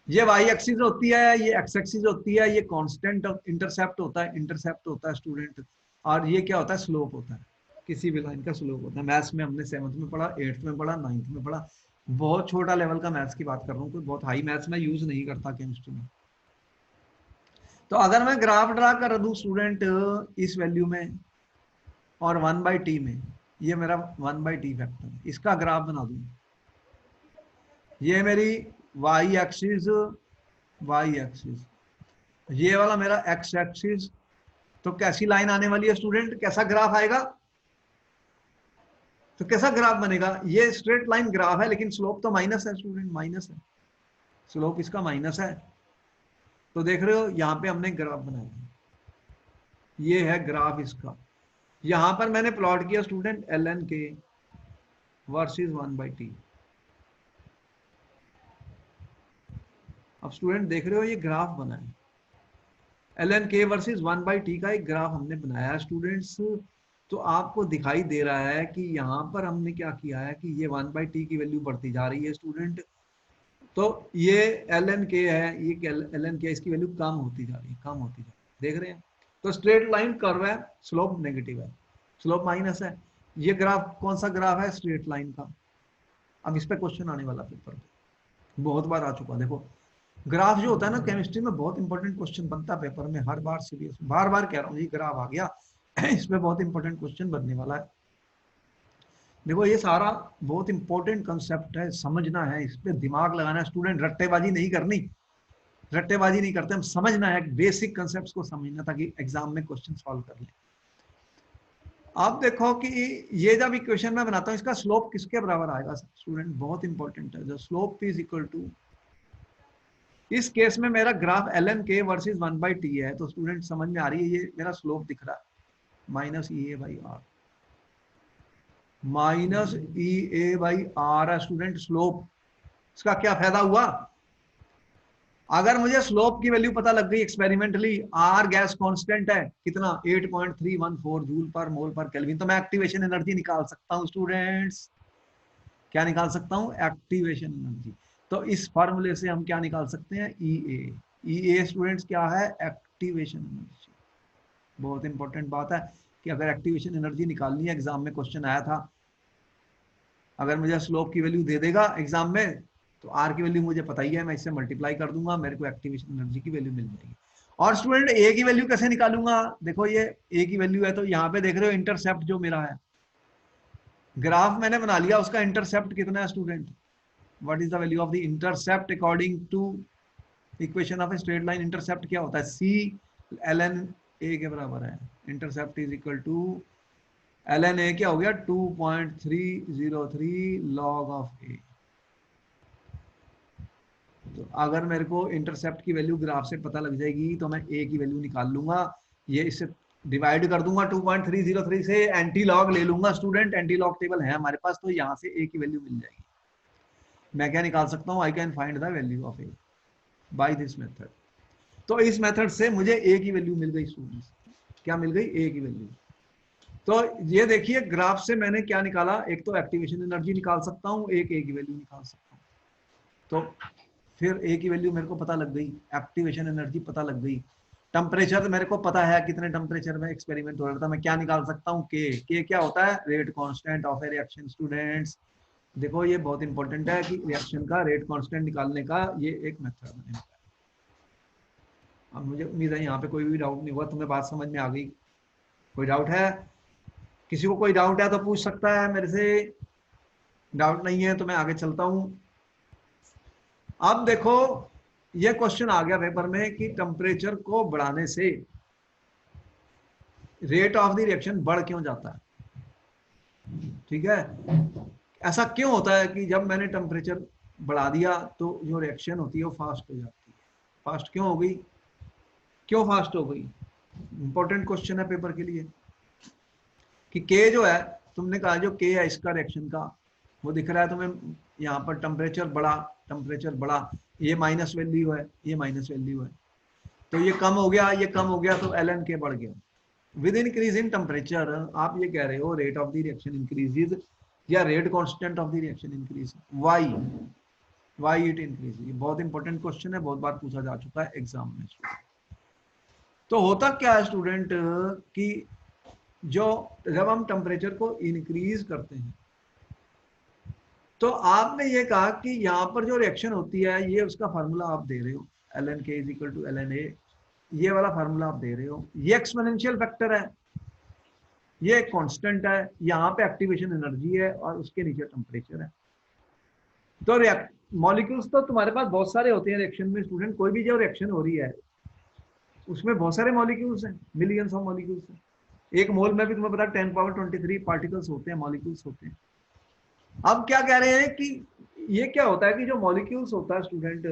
ये y एक्सिस होती है, ये x एक्सिस होती है, ये कांस्टेंट इंटरसेप्ट होता है, इंटरसेप्ट होता है स्टूडेंट, और ये क्या होता है, स्लोप होता है, किसी भी लाइन का स्लोप होता है। मैथ्स में हमने 7th में पढ़ा, 8th में पढ़ा, 9th में पढ़ा, बहुत छोटा लेवल का मैथ्स की बात कर रहा हूँ, कोई बहुत हाई मैथ्स में यूज नहीं करता केमिस्ट्री में। तो अगर मैं ग्राफ ड्रा कर दूं स्टूडेंट इस वैल्यू में और 1/t में, ये मेरा 1/t फैक्टर है, इसका ग्राफ बना दूं, ये मेरी y एक्सिस, ये वाला मेरा x एक्सिस, तो कैसी लाइन आने वाली है स्टूडेंट, कैसा ग्राफ आएगा, तो कैसा ग्राफ बनेगा, ये स्ट्रेट लाइन ग्राफ है लेकिन स्लोप तो माइनस है स्टूडेंट, माइनस है, स्लोप इसका माइनस है। तो देख रहे हो यहाँ पे हमने ग्राफ बनाया, ये है ग्राफ इसका। यहां पर मैंने प्लॉट किया स्टूडेंट एल एन के वर्सेस 1/t। अब स्टूडेंट देख रहे हो ये ग्राफ बना है, एल एन के वर्सेज 1/t का एक ग्राफ हमने बनाया स्टूडेंट्स। तो आपको दिखाई दे रहा है कि यहाँ पर हमने क्या किया है कि ये 1/t की वैल्यू बढ़ती जा रही है स्टूडेंट, तो ये एल एन के है, ये एल एन के, इसकी वैल्यू कम होती जा रही है, कम होती जा रही है, देख रहे हैं। तो स्ट्रेट लाइन कर्व है, स्लोप नेगेटिव है, स्लोप माइनस है। ये ग्राफ कौन सा ग्राफ है, स्ट्रेट लाइन का। अब इस पे क्वेश्चन आने वाला पेपर में, बहुत बार आ चुका। देखो ग्राफ जो होता है ना केमिस्ट्री में बहुत इंपॉर्टेंट क्वेश्चन बनता है पेपर में, हर बार सीरियस, बार बार कह रहा हूँ, ये ग्राफ आ गया इसमें बहुत इंपॉर्टेंट क्वेश्चन बनने वाला है। देखो ये सारा बहुत इंपॉर्टेंट कंसेप्ट है, समझना है, इस पे दिमाग लगाना है स्टूडेंट, रट्टेबाजी नहीं करनी, रट्टेबाजी नहीं करते हम, समझना है, बेसिक कंसेप्ट को समझना ताकि एग्जाम में क्वेश्चन सॉल्व कर ले। आप देखो कि ये जब इक्वेशन में बनाता हूँ, इसका स्लोप किसके बराबर आएगा स्टूडेंट, बहुत इंपॉर्टेंट है, जो स्लोप इज इक्वल टू, इस केस में मेरा ग्राफ एल एन के वर्सेज 1/t है, तो स्टूडेंट समझ में आ रही है, ये मेरा स्लोप दिख रहा है minus E A by R, minus E A by R है स्टूडेंट स्लोप। इसका क्या फायदा हुआ, अगर मुझे स्लोप की वैल्यू पता लग गई एक्सपेरिमेंटली, आर गैस कांस्टेंट है कितना 8.314 जूल पर मोल पर केल्विन, तो मैं एक्टिवेशन एनर्जी निकाल सकता हूं स्टूडेंट्स, क्या निकाल सकता हूं, एक्टिवेशन एनर्जी। तो इस फॉर्मूले से हम क्या निकाल सकते हैं, ई ए स्टूडेंट्स क्या है, एक्टिवेशन एनर्जी, बहुत इंपॉर्टेंट बात है। कि अगर एक्टिवेशन एनर्जी निकालनी है, एग्जाम में क्वेश्चन आया था, अगर मुझे स्लोप की वैल्यू दे देगा एग्जाम में तो आर की वैल्यू मुझे पता ही है, मैं इससे मल्टीप्लाई कर दूंगा, मेरे को एक्टिवेशन एनर्जी की वैल्यू मिल जाएगी। और स्टूडेंट ए की वैल्यू कैसे निकालूंगा? देखो ये ए की वैल्यू है, तो यहाँ पे देख रहे हो इंटरसेप्ट जो मेरा है, ग्राफ मैंने बना लिया, उसका इंटरसेप्ट कितना है student? What is the value of the intercept according to equation of a straight line? Intercept क्या होता है? सी ln ए के बराबर है। Intercept is equal to ln A क्या हो गया? 2.303 log ऑफ ए। तो अगर मेरे को इंटरसेप्ट की वैल्यू ग्राफ से पता लग जाएगी तो मैं ए की वैल्यू निकाल लूंगा, ये इससे डिवाइड कर दूंगा 2.303 से, एंटी लॉग ले लूंगा स्टूडेंट, एंटी लॉग टेबल है हमारे पास, तो यहाँ से ए की वैल्यू मिल जाएगी। मैं क्या निकाल सकता हूँ? I can find the value of A by this method. तो इस मेथड से मुझे ए की वैल्यू मिल गई स्टूडेंट्स। क्या मिल गई? ए की वैल्यू। तो ये देखिए ग्राफ से मैंने क्या निकाला, एक तो एक्टिवेशन एनर्जी निकाल सकता हूँ, एक ए की वैल्यू निकाल सकता हूँ। तो फिर ए की वैल्यू मेरे को पता लग गई, एक्टिवेशन एनर्जी पता लग गई, टेम्परेचर मेरे को पता है कितने टेम्परेचर में एक्सपेरिमेंट हो रहा था। मैं क्या निकाल सकता हूँ? के क्या होता है? Rate constant of A reaction. Students देखो ये बहुत इंपॉर्टेंट है कि रिएक्शन का रेट कांस्टेंट निकालने का ये एक मेथड है। अब मुझे उम्मीद है यहाँ पे कोई भी डाउट नहीं हुआ, तुम्हें बात समझ में आ गई? कोई डाउट है? किसी को कोई डाउट है तो पूछ सकता है मेरे से, डाउट नहीं है तो मैं आगे चलता हूं। अब देखो ये क्वेश्चन आ गया पेपर में कि टेम्परेचर को बढ़ाने से रेट ऑफ द रिएक्शन बढ़ क्यों जाता है? ठीक है, ऐसा क्यों होता है कि जब मैंने टेम्परेचर बढ़ा दिया तो जो रिएक्शन होती है वो फास्ट हो जाती है? फास्ट क्यों हो गई? क्यों फास्ट हो गई? इंपॉर्टेंट क्वेश्चन है पेपर के लिए कि के जो है, तुमने कहा जो के है इसका रिएक्शन का, वो दिख रहा है तुम्हें यहाँ पर, टेम्परेचर बढ़ा, ये माइनस वैल्यू है, ये माइनस वैल्यू है, तो ये कम हो गया, ये कम हो गया, तो ln के बढ़ गया। विद इंक्रीज इन टेम्परेचर आप ये कह रहे हो rate of the reaction increases या rate constant of the reaction increase? Why it increase? ये बहुत इंपॉर्टेंट क्वेश्चन है, बहुत बार पूछा जा चुका है एग्जाम में। तो होता क्या है स्टूडेंट कि जो जब हम टेम्परेचर को इंक्रीज करते हैं तो आपने ये कहा कि यहाँ पर जो रिएक्शन होती है, ये उसका फार्मूला आप दे रहे हो, ln k is equal to ln a, ये वाला फार्मूला आप दे रहे हो, ये एक्सपोनेंशियल फैक्टर है, ये एक कांस्टेंट है, यहाँ पे एक्टिवेशन एनर्जी है और उसके नीचे टेम्परेचर है। तो मॉलिक्यूल्स तो तुम्हारे पास बहुत सारे होते हैं रिएक्शन में स्टूडेंट, कोई भी जो रिएक्शन हो रही है उसमें बहुत सारे मॉलिक्यूल्स हैं, मिलियंस ऑफ मॉलिक्यूल्स हैं। एक मोल में भी तुम्हें पता 10⁻23 पार्टिकल्स होते हैं, मॉलिक्यूल्स होते हैं। अब क्या कह रहे हैं कि ये क्या होता है कि जो मॉलिक्यूल्स होता है स्टूडेंट,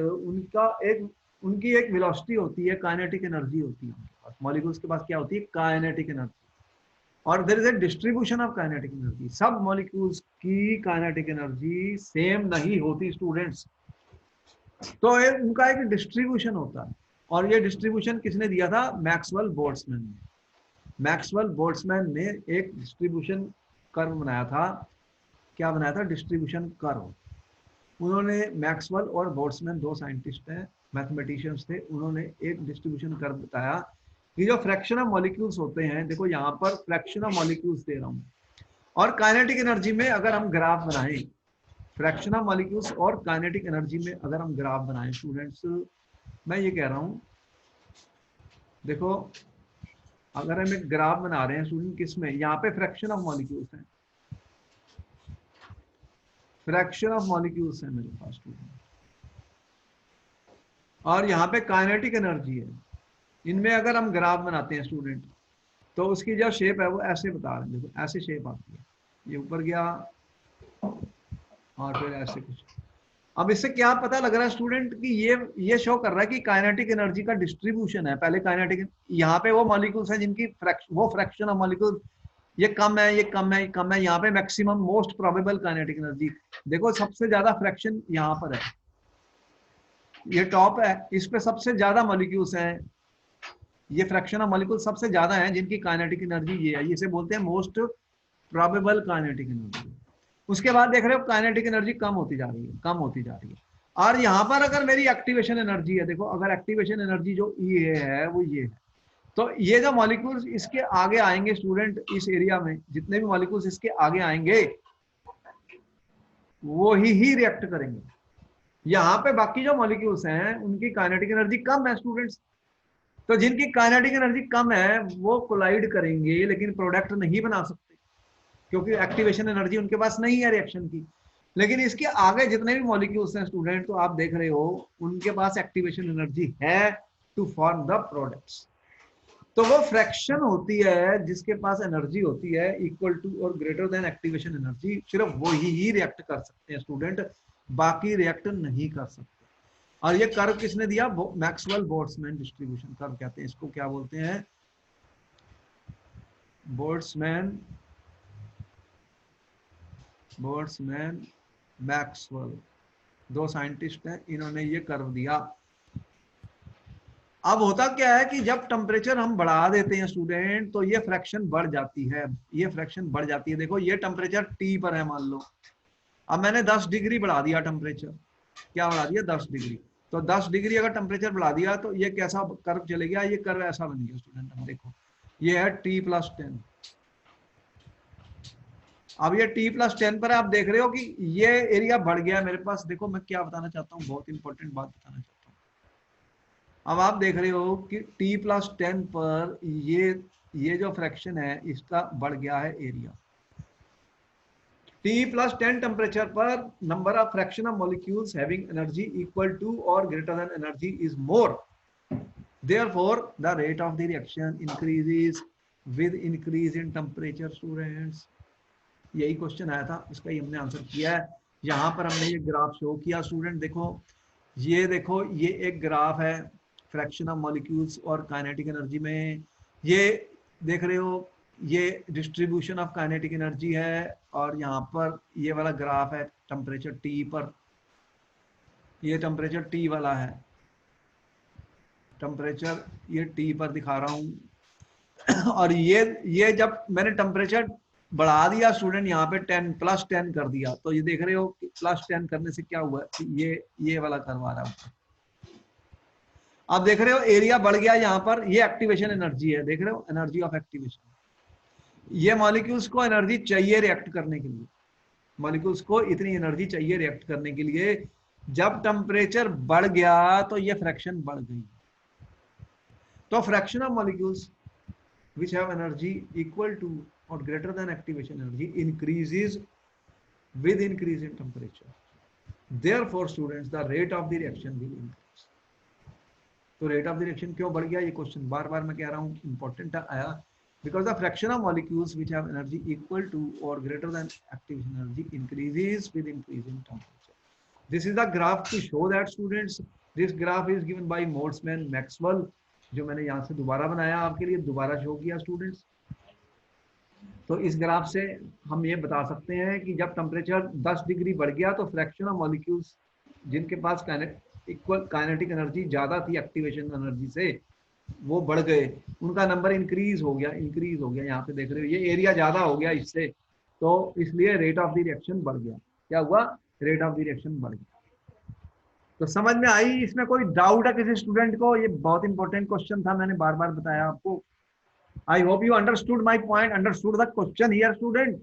उनकी एक वेलोसिटी होती है, काइनेटिक एनर्जी होती है उनके पास। मॉलिक्यूल्स के पास क्या होती है? Kinetic energy. और there is a distribution of kinetic energy. सब मॉलिक्यूल्स की काइनेटिक एनर्जी सेम नहीं होती स्टूडेंट्स, तो उनका एक डिस्ट्रीब्यूशन होता है। और ये डिस्ट्रीब्यूशन किसने दिया था? मैक्सवेल बोल्ट्जमैन ने। मैक्सवेल बोल्ट्जमैन ने एक डिस्ट्रीब्यूशन कर्व बनाया था। क्या बनाया था? Distribution curve. उन्होंने, मैक्सवेल और बोल्ट्जमैन दो साइंटिस्ट हैं, मैथमेटिशियंस थे, उन्होंने एक डिस्ट्रीब्यूशन कर्व बताया कि जो फ्रैक्शन ऑफ मॉलिक्यूल्स होते हैं, देखो यहाँ पर फ्रैक्शन ऑफ मॉलिक्यूल्स दे रहा हूँ, और काइनेटिक एनर्जी में अगर हम ग्राफ बनाएं, फ्रैक्शन ऑफ मॉलिक्यूल्स और काइनेटिक एनर्जी में अगर हम ग्राफ बनाएं स्टूडेंट्स, मैं ये कह रहा हूँ, देखो अगर हम एक ग्राफ बना रहे हैं स्टूडेंट, किसमें? यहाँ पे फ्रैक्शन ऑफ मॉलिक्यूल्स है, फ्रैक्शन ऑफ मॉलिक्यूल्स है मेरे पास स्टूडेंट, और यहाँ पे काइनेटिक एनर्जी है। इनमें अगर हम ग्राफ बनाते हैं स्टूडेंट, तो उसकी जो शेप है वो ऐसे बता रहे हैं, देखो ऐसे शेप आती है, ये ऊपर गया और फिर ऐसे कुछ। अब इससे क्या पता लग रहा है स्टूडेंट कि ये शो कर रहा है कि काइनेटिक एनर्जी का डिस्ट्रीब्यूशन है। पहले काइनेटिक, यहाँ पे वो मॉलिक्यूल्स हैं जिनकी वो फ्रैक्शन ऑफ मॉलिक्यूल ये कम है, ये कम है, ये कम है। यहाँ पे maximum most probable kinetic energy, देखो सबसे ज्यादा फ्रैक्शन यहाँ पर है, ये टॉप है, इस पे सबसे ज्यादा मॉलिक्यूल्स हैं, ये फ्रैक्शन ऑफ मॉलिक्यूल सबसे ज्यादा है जिनकी काइनेटिक एनर्जी ये है, इसे बोलते हैं मोस्ट प्रोबेबल काइनेटिक एनर्जी। उसके बाद देख रहे हो काइनेटिक एनर्जी कम होती जा रही है, कम होती जा रही है। और यहाँ पर अगर मेरी एक्टिवेशन एनर्जी है, देखो अगर एक्टिवेशन एनर्जी जो ये है वो ये है, तो ये जो मॉलिक्यूल्स इसके आगे आएंगे स्टूडेंट, इस एरिया में जितने भी मॉलिक्यूल्स इसके आगे आएंगे वो ही रिएक्ट करेंगे। यहाँ पे बाकी जो मॉलिक्यूल्स हैं उनकी काइनेटिक एनर्जी कम है स्टूडेंट्स, तो जिनकी काइनेटिक एनर्जी कम है वो कोलाइड करेंगे लेकिन प्रोडक्ट नहीं बना सकते क्योंकि एक्टिवेशन एनर्जी उनके पास नहीं है रिएक्शन की। लेकिन इसके आगे जितने भी मॉलिक्यूल्स हैं स्टूडेंट, तो आप देख रहे हो उनके पास एक्टिवेशन एनर्जी है टू फॉर्म द प्रोडक्ट्स। तो वो फ्रैक्शन होती है जिसके पास एनर्जी होती है इक्वल टू और ग्रेटर देन एक्टिवेशन एनर्जी, सिर्फ वो ही रिएक्ट कर सकते हैं स्टूडेंट, बाकी रिएक्ट नहीं कर सकते। और ये कर्व किसने दिया? मैक्सवेल बोल्ट्जमैन डिस्ट्रीब्यूशन कर्व कहते हैं इसको। क्या बोलते हैं? बोल्ट्जमैन मैक्सवेल, दो साइंटिस्ट हैं, इन्होंने ये कर्व दिया। अब होता क्या है कि जब टेम्परेचर हम बढ़ा देते हैं स्टूडेंट तो ये फ्रैक्शन बढ़ जाती है, ये फ्रैक्शन बढ़ जाती है। देखो ये टेम्परेचर T पर है मान लो, अब मैंने 10 डिग्री बढ़ा दिया टेम्परेचर, क्या बढ़ा दिया? 10 डिग्री। तो 10 डिग्री अगर टेम्परेचर बढ़ा दिया तो ये कैसा कर्व चले गया? ये कर्व ऐसा बन गया स्टूडेंट। हम देखो ये है T+10। अब ये T+10 पर आप देख रहे हो कि ये एरिया बढ़ गया मेरे पास। देखो मैं क्या बताना चाहता हूँ, बहुत इंपॉर्टेंट बात बताना चाहता हूँ। अब आप देख रहे हो कि T+10 पर ये जो फ्रैक्शन है इसका बढ़ गया है एरिया। T+10 टेम्परेचर पर number of fraction of molecules having energy equal to और greater than energy is more, therefore the rate of the reaction increases with increase in temperature. Students यही क्वेश्चन आया था, इसका ही हमने आंसर किया है। यहाँ पर हमने ये ग्राफ शो किया स्टूडेंट। देखो ये एक ग्राफ है फ्रैक्शन ऑफ मॉलिक्यूल्स और काइनेटिक एनर्जी में। ये देख रहे हो ये डिस्ट्रीब्यूशन ऑफ काइनेटिक एनर्जी है, और यहाँ पर ये वाला ग्राफ है टेम्परेचर T पर, ये टेम्परेचर T वाला है, टेम्परेचर ये T पर दिखा रहा हूँ। और ये जब मैंने टेम्परेचर बढ़ा दिया स्टूडेंट, यहाँ पे 10+10 कर दिया, तो ये देख रहे हो +10 करने से क्या हुआ? ये वाला कर्व आ रहा है। आप देख रहे हो एरिया बढ़ गया यहाँ पर, ये एक्टिवेशन एनर्जी है, देख रहे हो एनर्जी ऑफ एक्टिवेशन। ये मॉलिक्यूल्स को एनर्जी चाहिए रिएक्ट करने के लिए, मॉलिक्यूल्स को इतनी एनर्जी चाहिए रिएक्ट करने के लिए। जब टेम्परेचर बढ़ गया तो ये फ्रैक्शन बढ़ गई। तो fraction of molecules which have energy equal to or greater than activation energy increases with increase in temperature. Therefore students the rate of the reaction will increase. तो rate of the reaction क्यों बढ़ गया? ये question बार बार मैं कह रहा हूँ इंपॉर्टेंट आया, because the fraction of molecules which have energy equal to or greater than activation energy increases with increase in temperature. This is the graph to show that students. This graph is given by Boltzmann Maxwell, जो मैंने यहाँ से दोबारा बनाया आपके लिए, दोबारा show किया स्टूडेंट्स। तो इस ग्राफ से हम ये बता सकते हैं कि जब टेम्परेचर 10 डिग्री बढ़ गया तो फ्रैक्शन ऑफ मॉलिक्यूल्स जिनके पास इक्वल काइनेटिक एनर्जी ज्यादा थी एक्टिवेशन एनर्जी से, वो बढ़ गए, उनका नंबर इंक्रीज हो गया। यहाँ पे देख रहे हो ये एरिया ज्यादा हो गया इससे, तो इसलिए रेट ऑफ द रिएक्शन बढ़ गया। क्या हुआ? रेट ऑफ द रिएक्शन बढ़ गया। तो समझ में आई? इसमें कोई डाउट है किसी स्टूडेंट को? ये बहुत इंपॉर्टेंट क्वेश्चन था, मैंने बार बार बताया आपको। I hope you understood my point, understood the question here student,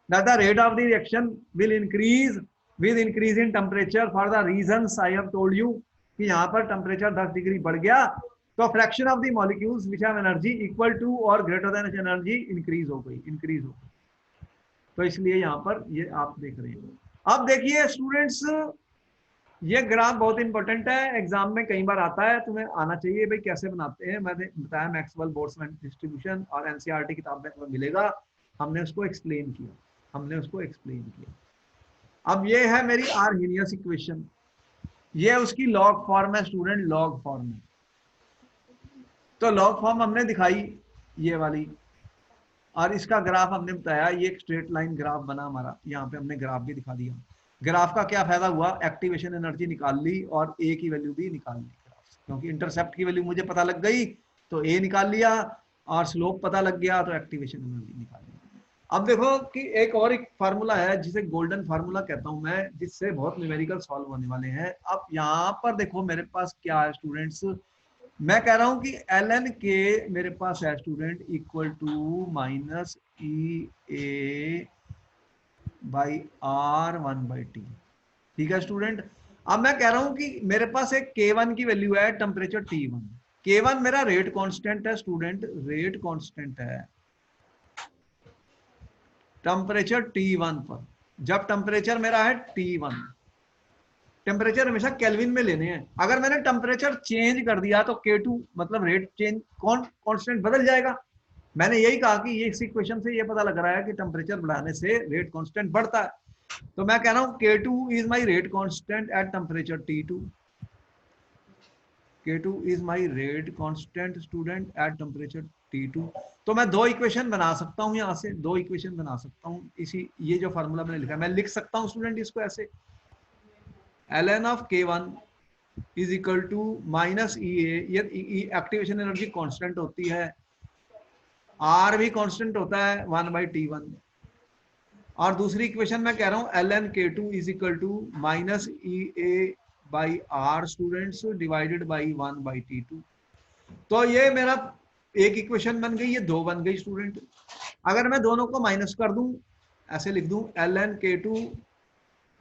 that the rate of the reaction will increase with increase in temperature for the reasons I have told you, कि यहाँ पर temperature 10 degree बढ़ गया तो fraction of the molecules which have energy equal to और greater than energy increase हो गई। तो इसलिए यहाँ पर ये आप देख रहे हैं। अब देखिए स्टूडेंट्स, ये ग्राफ बहुत इंपॉर्टेंट है, एग्जाम में कई बार आता है, तुम्हें आना चाहिए भाई कैसे बनाते हैं। मैंने बताया मैक्सवेल बोल्ट्जमैन डिस्ट्रीब्यूशन, और एनसीईआरटी किताब में तुम्हें मिलेगा, हमने उसको एक्सप्लेन किया। अब ये है मेरी आर्हेनियस इक्वेशन, ये उसकी लॉग फॉर्म है स्टूडेंट, लॉग फॉर्म है। तो लॉग फॉर्म हमने दिखाई ये वाली, और इसका ग्राफ हमने बताया, ये एक स्ट्रेट लाइन ग्राफ बना हमारा, यहाँ पे हमने ग्राफ भी दिखा दिया। ग्राफ का क्या फायदा हुआ? एक्टिवेशन एनर्जी निकाल ली और ए की वैल्यू भी निकाल ली, क्योंकि इंटरसेप्ट की वैल्यू मुझे पता लग गई तो ए निकाल लिया, और स्लोप पता लग गया तो एक्टिवेशन एनर्जी निकाल ली। अब देखो कि एक और एक फार्मूला है जिसे गोल्डन फार्मूला कहता हूं मैं, जिससे बहुत न्यूमेरिकल सॉल्व होने वाले हैं। अब यहाँ पर देखो मेरे पास क्या है स्टूडेंट्स, मैं कह रहा हूं कि ln के मेरे पास है student equal to minus E A by R one by T. ठीक है स्टूडेंट। अब मैं कह रहा हूं कि मेरे पास एक K1 की वैल्यू है टेम्परेचर T1। K1 मेरा रेट कांस्टेंट है स्टूडेंट, रेट कांस्टेंट है टेम्परेचर T1 पर। जब टेम्परेचर मेरा है T1, टेम्परेचर हमेशा केल्विन में लेने हैं। अगर मैंने टेम्परेचर चेंज कर दिया तो K2 मतलब रेट चेंज कांस्टेंट बदल जाएगा। मैंने यही कहा कि ये इस इक्वेशन से ये पता लग रहा है कि टेम्परेचर बढ़ाने से रेट कांस्टेंट बढ़ता है। तो मैं कह रहा हूं K2 is my rate constant at temperature T2। K2 is my rate constant student at temperature T2। तो मैं दो इक्वेशन बना सकता हूं, यहां से दो इक्वेशन बना सकता हूं। इसी ये जो फार्मूला मैंने लिखा है मैं लिख सकता हूं स्टूडेंट इसको ऐसे, ln of K1 is equal to minus E A, ये एक्टिवेशन एनर्जी कांस्टेंट होती है, आर भी कांस्टेंट होता है 1/T1। और दूसरी इक्वेशन मैं कह रहा हूं ln K2 is equal to minus E A by R students divided by 1/T2। तो ये मेरा एक इक्वेशन बन गई, ये दो बन गई स्टूडेंट। अगर मैं दोनों को माइनस कर दूं, ऐसे लिख दूं ln K2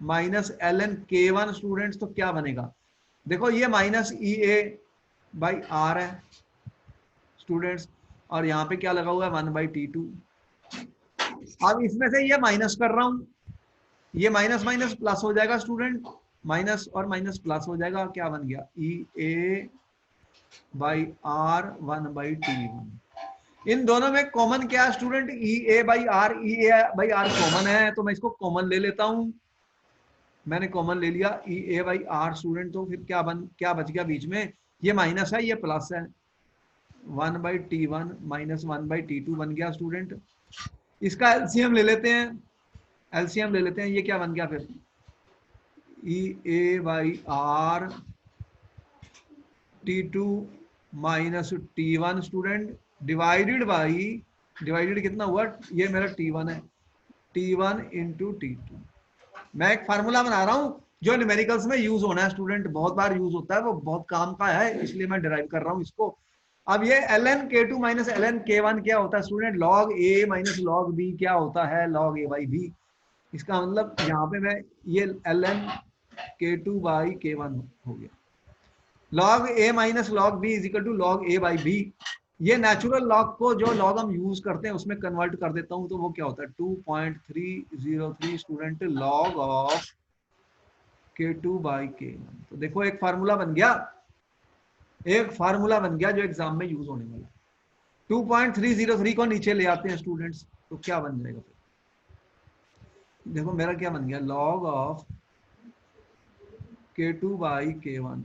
minus ln K1 students, तो क्या बनेगा? देखो ये minus E A by R है स्टूडेंट्स, और यहाँ पे क्या लगा हुआ है 1/T2। अब इसमें से ये माइनस कर रहा हूं, ये माइनस माइनस प्लस हो जाएगा स्टूडेंट, माइनस और माइनस प्लस हो जाएगा, क्या बन गया ई ए बाई आर 1/T1। इन दोनों में कॉमन क्या है student? E A by R, E A by R common है तो मैं इसको कॉमन ले लेता हूं। मैंने कॉमन ले लिया ई ए बाई आर स्टूडेंट, तो फिर क्या बच गया बीच में? ये माइनस है, ये प्लस है, 1/T1 माइनस 1/T2 बन गया स्टूडेंट। इसका एलसीएम ले लेते हैं, एलसीएम ले लेते हैं, ये क्या बन गया फिर? E A by R T2 minus T1 student divided by, divided कितना हुआ? ये मेरा T1 है, T1 इंटू T2। मैं एक फार्मूला बना रहा हूं जो न्यूमेरिकल्स में यूज होना है स्टूडेंट, बहुत बार यूज होता है, वो बहुत काम का है, इसलिए मैं डिराइव कर रहा हूं इसको। अब ये ln K2 minus ln K1 क्या होता है student? log A minus log B क्या होता है? log A by B। इसका मतलब यहाँ पे मैं ये ln K2 बाई K1 हो गया, log A minus log B is equal to log A by B। ये नेचुरल लॉग को जो लॉग हम यूज करते हैं उसमें कन्वर्ट कर देता हूं, तो वो क्या होता है 2.303 student log of K2 by K1। तो देखो एक फार्मूला बन गया, एक फार्मूला बन गया जो एग्जाम में यूज होने वाला। 2.303 को नीचे ले आते हैं स्टूडेंट्स, तो क्या बन जाएगा फिर? देखो मेरा क्या बन गया, log of K2 by K1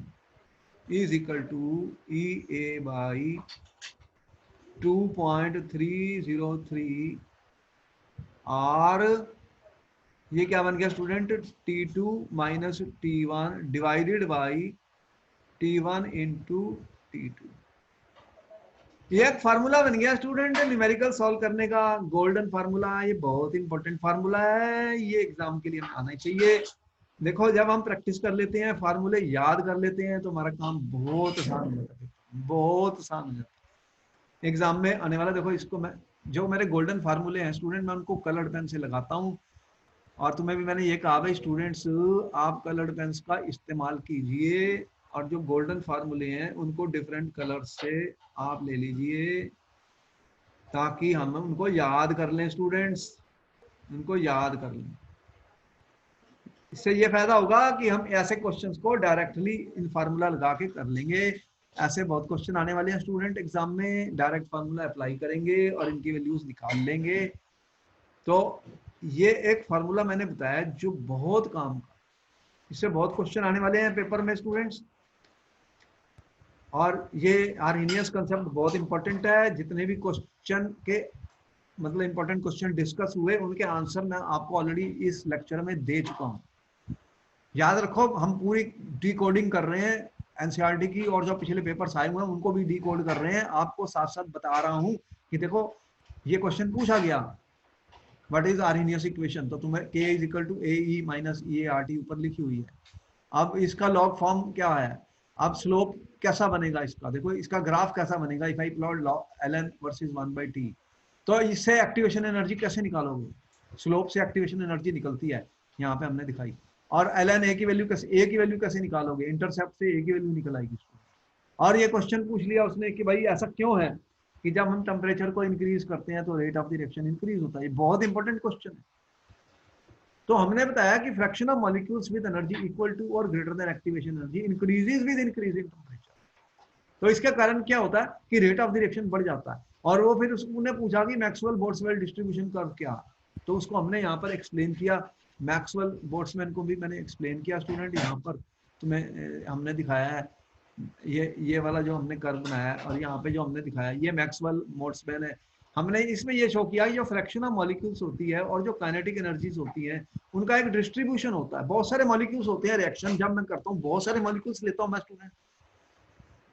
is equal to E A by 2.303 R, ये क्या बन गया student? T2 minus T1 divided by T1 into T2। ये एक फार्मूला बन गया स्टूडेंट न्यूमेरिकल सॉल्व करने का, गोल्डन फार्मूला। ये बहुत इंपॉर्टेंट फार्मूला है, ये एग्जाम के लिए आना चाहिए। देखो जब हम प्रैक्टिस कर लेते हैं, फार्मूले याद कर लेते हैं, तो हमारा काम बहुत आसान हो जाता है, बहुत आसान हो जाता है एग्जाम में आने वाला। देखो इसको मैं, जो मेरे गोल्डन फार्मूले हैं स्टूडेंट, मैं उनको कलर्ड पेन से लगाता हूँ। और तुम्हें भी मैंने ये कहा भाई स्टूडेंट्स, आप कलर्ड पेन्स का इस्तेमाल कीजिए, और जो गोल्डन फार्मूले हैं उनको डिफरेंट कलर से आप ले लीजिए, ताकि हम उनको याद कर लें स्टूडेंट्स, उनको याद कर लें। इससे ये फायदा होगा कि हम ऐसे क्वेश्चंस को डायरेक्टली इन फार्मूला लगा के कर लेंगे। ऐसे बहुत क्वेश्चन आने वाले हैं स्टूडेंट एग्जाम में, डायरेक्ट फार्मूला अप्लाई करेंगे और इनकी वैल्यूज निकाल लेंगे। तो ये एक फार्मूला मैंने बताया जो बहुत काम का, इससे बहुत क्वेश्चन आने वाले हैं पेपर में स्टूडेंट्स। और ये आर्हेनियस कंसेप्ट बहुत इंपॉर्टेंट है। जितने भी क्वेश्चन के मतलब इंपॉर्टेंट क्वेश्चन डिस्कस हुए, उनके आंसर मैं आपको ऑलरेडी इस लेक्चर में दे चुका हूं। याद रखो हम पूरी डिकोडिंग कर रहे हैं एनसीईआरटी की, और जो पिछले पेपर्स आए हुए हैं उनको भी डिकोड कर रहे हैं। आपको साथ साथ बता रहा हूं कि देखो ये क्वेश्चन पूछा गया, व्हाट इज आर्हेनियस इक्वेशन, तो तुम्हें K is equal to AE minus EART ऊपर लिखी हुई है। अब इसका लॉग फॉर्म क्या है? अब स्लोप कैसा बनेगा इसका, देखो इसका ग्राफ कैसा बनेगा, if I plot ln versus 1/t, तो इससे एक्टिवेशन एनर्जी कैसे निकालोगे, स्लोप से एक्टिवेशन एनर्जी निकलती है, यहाँ पे हमने दिखाई। और ln a की वैल्यू कैसे, a की वैल्यू कैसे निकालोगे, इंटरसेप्ट से a की वैल्यू निकल आएगी। और ये क्वेश्चन पूछ लिया उसने कि भाई ऐसा क्यों है कि जब हम टेम्परेचर को इंक्रीज करते हैं तो rate of the reaction increase होता है, बहुत इंपॉर्टेंट क्वेश्चन है। तो हमने बताया कि fraction of molecules with energy equal to और greater than activation energy increases with increasing temperature. तो इसके कारण क्या होता है कि रेट ऑफ द रिएक्शन बढ़ जाता है। और वो फिर उसने पूछा कि मैक्सवेल बोल्ट्जमैन डिस्ट्रीब्यूशन कर्व क्या है, तो उसको हमने यहाँ पर एक्सप्लेन किया, मैक्सवेल बोल्ट्जमैन को भी मैंने एक्सप्लेन किया स्टूडेंट, यहाँ पर तुम्हें हमने दिखाया है ये वाला जो हमने कर्व बनाया है, और यहाँ पे जो हमने दिखाया ये मैक्सवेल बोल्ट्जमैन है। हमने इसमें ये शो किया जो फ्रैक्शन ऑफ मॉलिक्यूल्स होती है और जो काइनेटिक एनर्जीज होती है उनका एक डिस्ट्रीब्यूशन होता है। बहुत सारे मॉलिक्यूल्स होते हैं, रिएक्शन जब मैं करता हूँ बहुत सारे मॉलिक्यूल्स लेता हूँ मैं स्टूडेंट,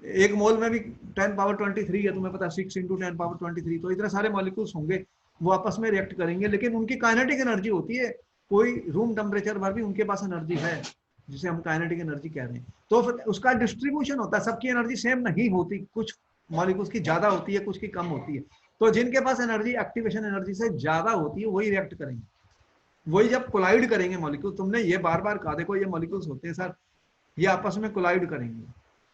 एक मोल में भी 10 पावर 23 है, तुम्हें पता है 6 × 10 पावर 23, तो इतने सारे मॉलिक्यूल्स होंगे वो आपस में रिएक्ट करेंगे, लेकिन उनकी काइनेटिक एनर्जी होती है, कोई रूम टेम्परेचर पर भी उनके पास एनर्जी है जिसे हम काइनेटिक एनर्जी कह रहे हैं। तो फिर उसका डिस्ट्रीब्यूशन होता है, सबकी एनर्जी सेम नहीं होती, कुछ मॉलिक्यूल्स की ज्यादा होती है, कुछ की कम होती है। तो जिनके पास एनर्जी एक्टिवेशन एनर्जी से ज्यादा होती है वही रिएक्ट करेंगे, वही जब कोलाइड करेंगे मॉलिक्यूल, तुमने ये बार बार कहा, देखो ये मॉलिक्यूल्स होते हैं सर, ये आपस में कोलाइड करेंगे,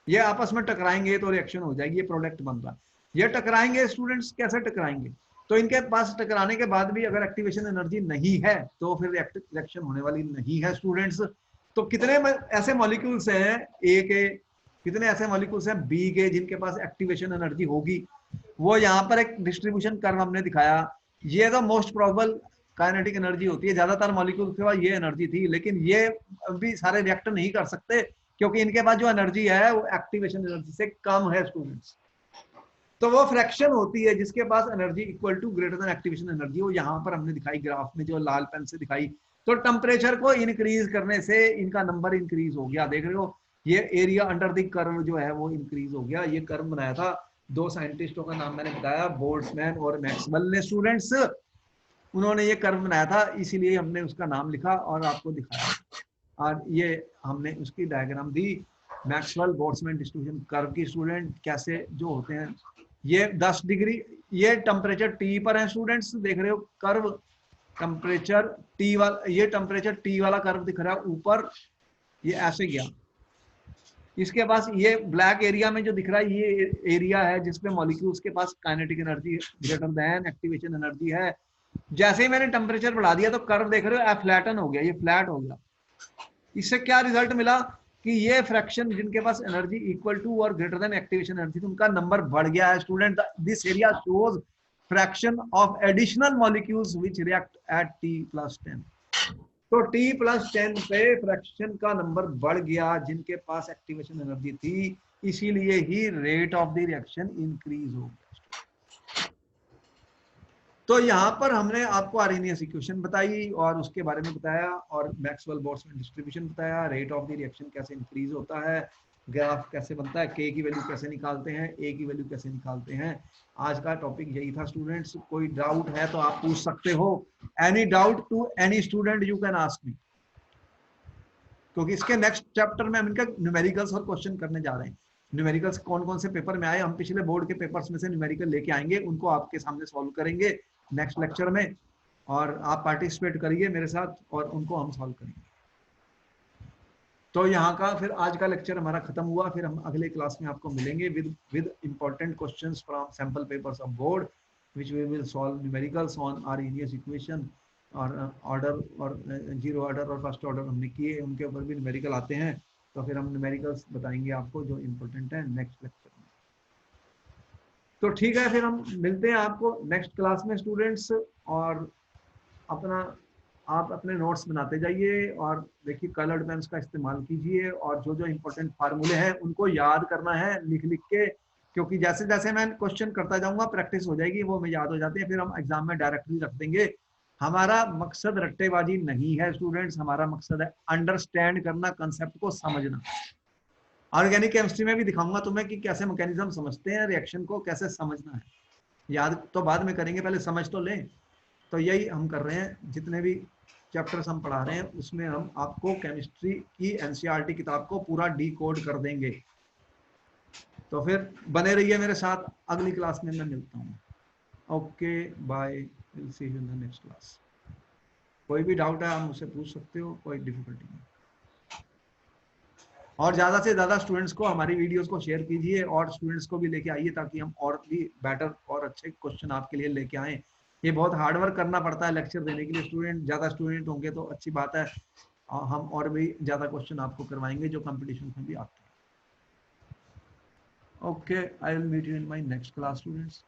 ये आपस में टकराएंगे तो रिएक्शन हो जाएगी, ये प्रोडक्ट बन रहा है। ये टकराएंगे स्टूडेंट्स, कैसे टकराएंगे, तो इनके पास टकराने के बाद भी अगर एक्टिवेशन एनर्जी नहीं है तो फिर रिएक्शन होने वाली नहीं है स्टूडेंट्स। तो कितने ऐसे मॉलिक्यूल्स हैं ए के, कितने ऐसे मॉलिक्यूल्स हैं बी के जिनके पास एक्टिवेशन एनर्जी होगी, वो यहाँ पर एक डिस्ट्रीब्यूशन कर्व हमने दिखाया। ये तो मोस्ट प्रोबेबल काइनेटिक एनर्जी होती है, ज्यादातर मॉलिक्यूल के पास ये एनर्जी थी, लेकिन ये भी सारे रिएक्ट नहीं कर सकते क्योंकि इनके पास जो एनर्जी है वो एक्टिवेशन एनर्जी से कम है स्टूडेंट्स। तो वो फ्रैक्शन होती है जिसके पास energy equal to greater than activation energy, वो यहाँ पर हमने दिखाई ग्राफ में जो लाल पेन से दिखाई। तो टेम्परेचर को इंक्रीज करने से इनका नंबर इंक्रीज हो गया, देख रहे हो ये एरिया अंडर द कर्व जो है वो इंक्रीज हो गया। ये कर्व बनाया था दो साइंटिस्टों का नाम मैंने बताया, बोल्ट्जमैन और मैक्सवेल ने स्टूडेंट्स, उन्होंने ये कर्व बनाया था, इसीलिए हमने उसका नाम लिखा और आपको दिखाया, और ये हमने उसकी डायग्राम दी मैक्सवेल बोल्ट्जमैन डिस्ट्रीब्यूशन कर्व की स्टूडेंट, कैसे जो होते हैं। ये 10 डिग्री, ये टेम्परेचर टी पर है स्टूडेंट्स, देख रहे हो कर्व टेम्परेचर टी वाला, ये टेम्परेचर टी वाला कर्व दिख रहा है ऊपर, ये ऐसे गया। इसके पास ये ब्लैक एरिया में जो दिख रहा है ये एरिया है जिसपे मॉलिक्यूल्स के पास kinetic energy greater than activation energy है। जैसे ही मैंने टेम्परेचर बढ़ा दिया तो कर्व देख रहे हो फ्लैटन हो गया, ये फ्लैट हो गया। इससे क्या रिजल्ट मिला कि ये फ्रैक्शन जिनके पास एनर्जी इक्वल टू और ग्रेटर देन एक्टिवेशन एनर्जी, उनका नंबर बढ़ गया है student. This area shows fraction of additional molecules which react eight T+10। तो T+10 पे फ्रैक्शन का नंबर बढ़ गया जिनके पास एक्टिवेशन एनर्जी थी, इसीलिए ही rate of the reaction increase हो गया। तो यहाँ पर हमने आपको आर्हेनियस इक्वेशन बताई और उसके बारे में बताया, और मैक्सवेल बोल्ट्जमैन डिस्ट्रीब्यूशन बताया, रेट ऑफ द रिएक्शन कैसे इंक्रीज होता है, ग्राफ कैसे बनता है, के की वैल्यू कैसे निकालते हैं, ए की वैल्यू कैसे निकालते हैं। आज का टॉपिक यही था स्टूडेंट्स, कोई डाउट है तो आप पूछ सकते हो, any doubt to any student you can ask me, क्योंकि इसके नेक्स्ट चैप्टर में हम इनका न्यूमेरिकल्स और क्वेश्चन करने जा रहे हैं। न्यूमेरिकल्स कौन कौन से पेपर में आए, हम पिछले बोर्ड के पेपर्स में से न्यूमेरिकल लेके आएंगे, उनको आपके सामने सॉल्व करेंगे नेक्स्ट लेक्चर में, और आप पार्टिसिपेट करिए मेरे साथ और उनको हम सॉल्व करेंगे। तो यहाँ का फिर आज का लेक्चर हमारा खत्म हुआ, फिर हम अगले क्लास में आपको मिलेंगे with important questions from sample papers of board which we will solve numericals on Arrhenius equation, और ऑर्डर और जीरो ऑर्डर और फर्स्ट ऑर्डर हमने किए, उनके ऊपर भी न्यूमेरिकल आते हैं। तो फिर हम न्यूमेरिकल्स बताएंगे आपको जो इम्पोर्टेंट है नेक्स्ट लेक्चर में। तो ठीक है, फिर हम मिलते हैं आपको नेक्स्ट क्लास में स्टूडेंट्स, और अपना आप अपने नोट्स बनाते जाइए और देखिए कलर्ड पेन्स का इस्तेमाल कीजिए, और जो जो इम्पोर्टेंट फार्मूले हैं उनको याद करना है लिख लिख के, क्योंकि जैसे जैसे मैं क्वेश्चन करता जाऊंगा प्रैक्टिस हो जाएगी, वो हमें याद हो जाती है, फिर हम एग्जाम में डायरेक्टली रख देंगे। हमारा मकसद रट्टेबाजी नहीं है स्टूडेंट्स, हमारा मकसद है अंडरस्टैंड करना, कंसेप्ट को समझना। ऑर्गेनिक केमिस्ट्री में भी दिखाऊंगा तुम्हें कि कैसे मैकेनिज्म समझते हैं, रिएक्शन को कैसे समझना है, याद तो बाद में करेंगे, पहले समझ तो लें। तो यही हम कर रहे हैं, जितने भी चैप्टर्स हम पढ़ा रहे हैं उसमें हम आपको केमिस्ट्री की एनसीईआरटी किताब को पूरा डिकोड कर देंगे। तो फिर बने रहिए मेरे साथ, अगली क्लास में मैं मिलता हूँ। Okay bye, will see you in the next class. कोई भी डाउट है आप मुझसे पूछ सकते हो, कोई डिफिकल्टी नहीं। और ज्यादा से ज्यादा स्टूडेंट्स को हमारी वीडियोस को शेयर कीजिए और स्टूडेंट्स को भी लेके आइए, ताकि हम और भी बेटर और अच्छे क्वेश्चन आपके लिए लेके आए। ये बहुत हार्ड वर्क करना पड़ता है लेक्चर देने के लिए, स्टूडेंट ज्यादा स्टूडेंट होंगे तो अच्छी बात है, हम और भी ज्यादा क्वेश्चन आपको करवाएंगे जो कंपटीशन में भी आते हैं। Okay, I will meet you in my next class students.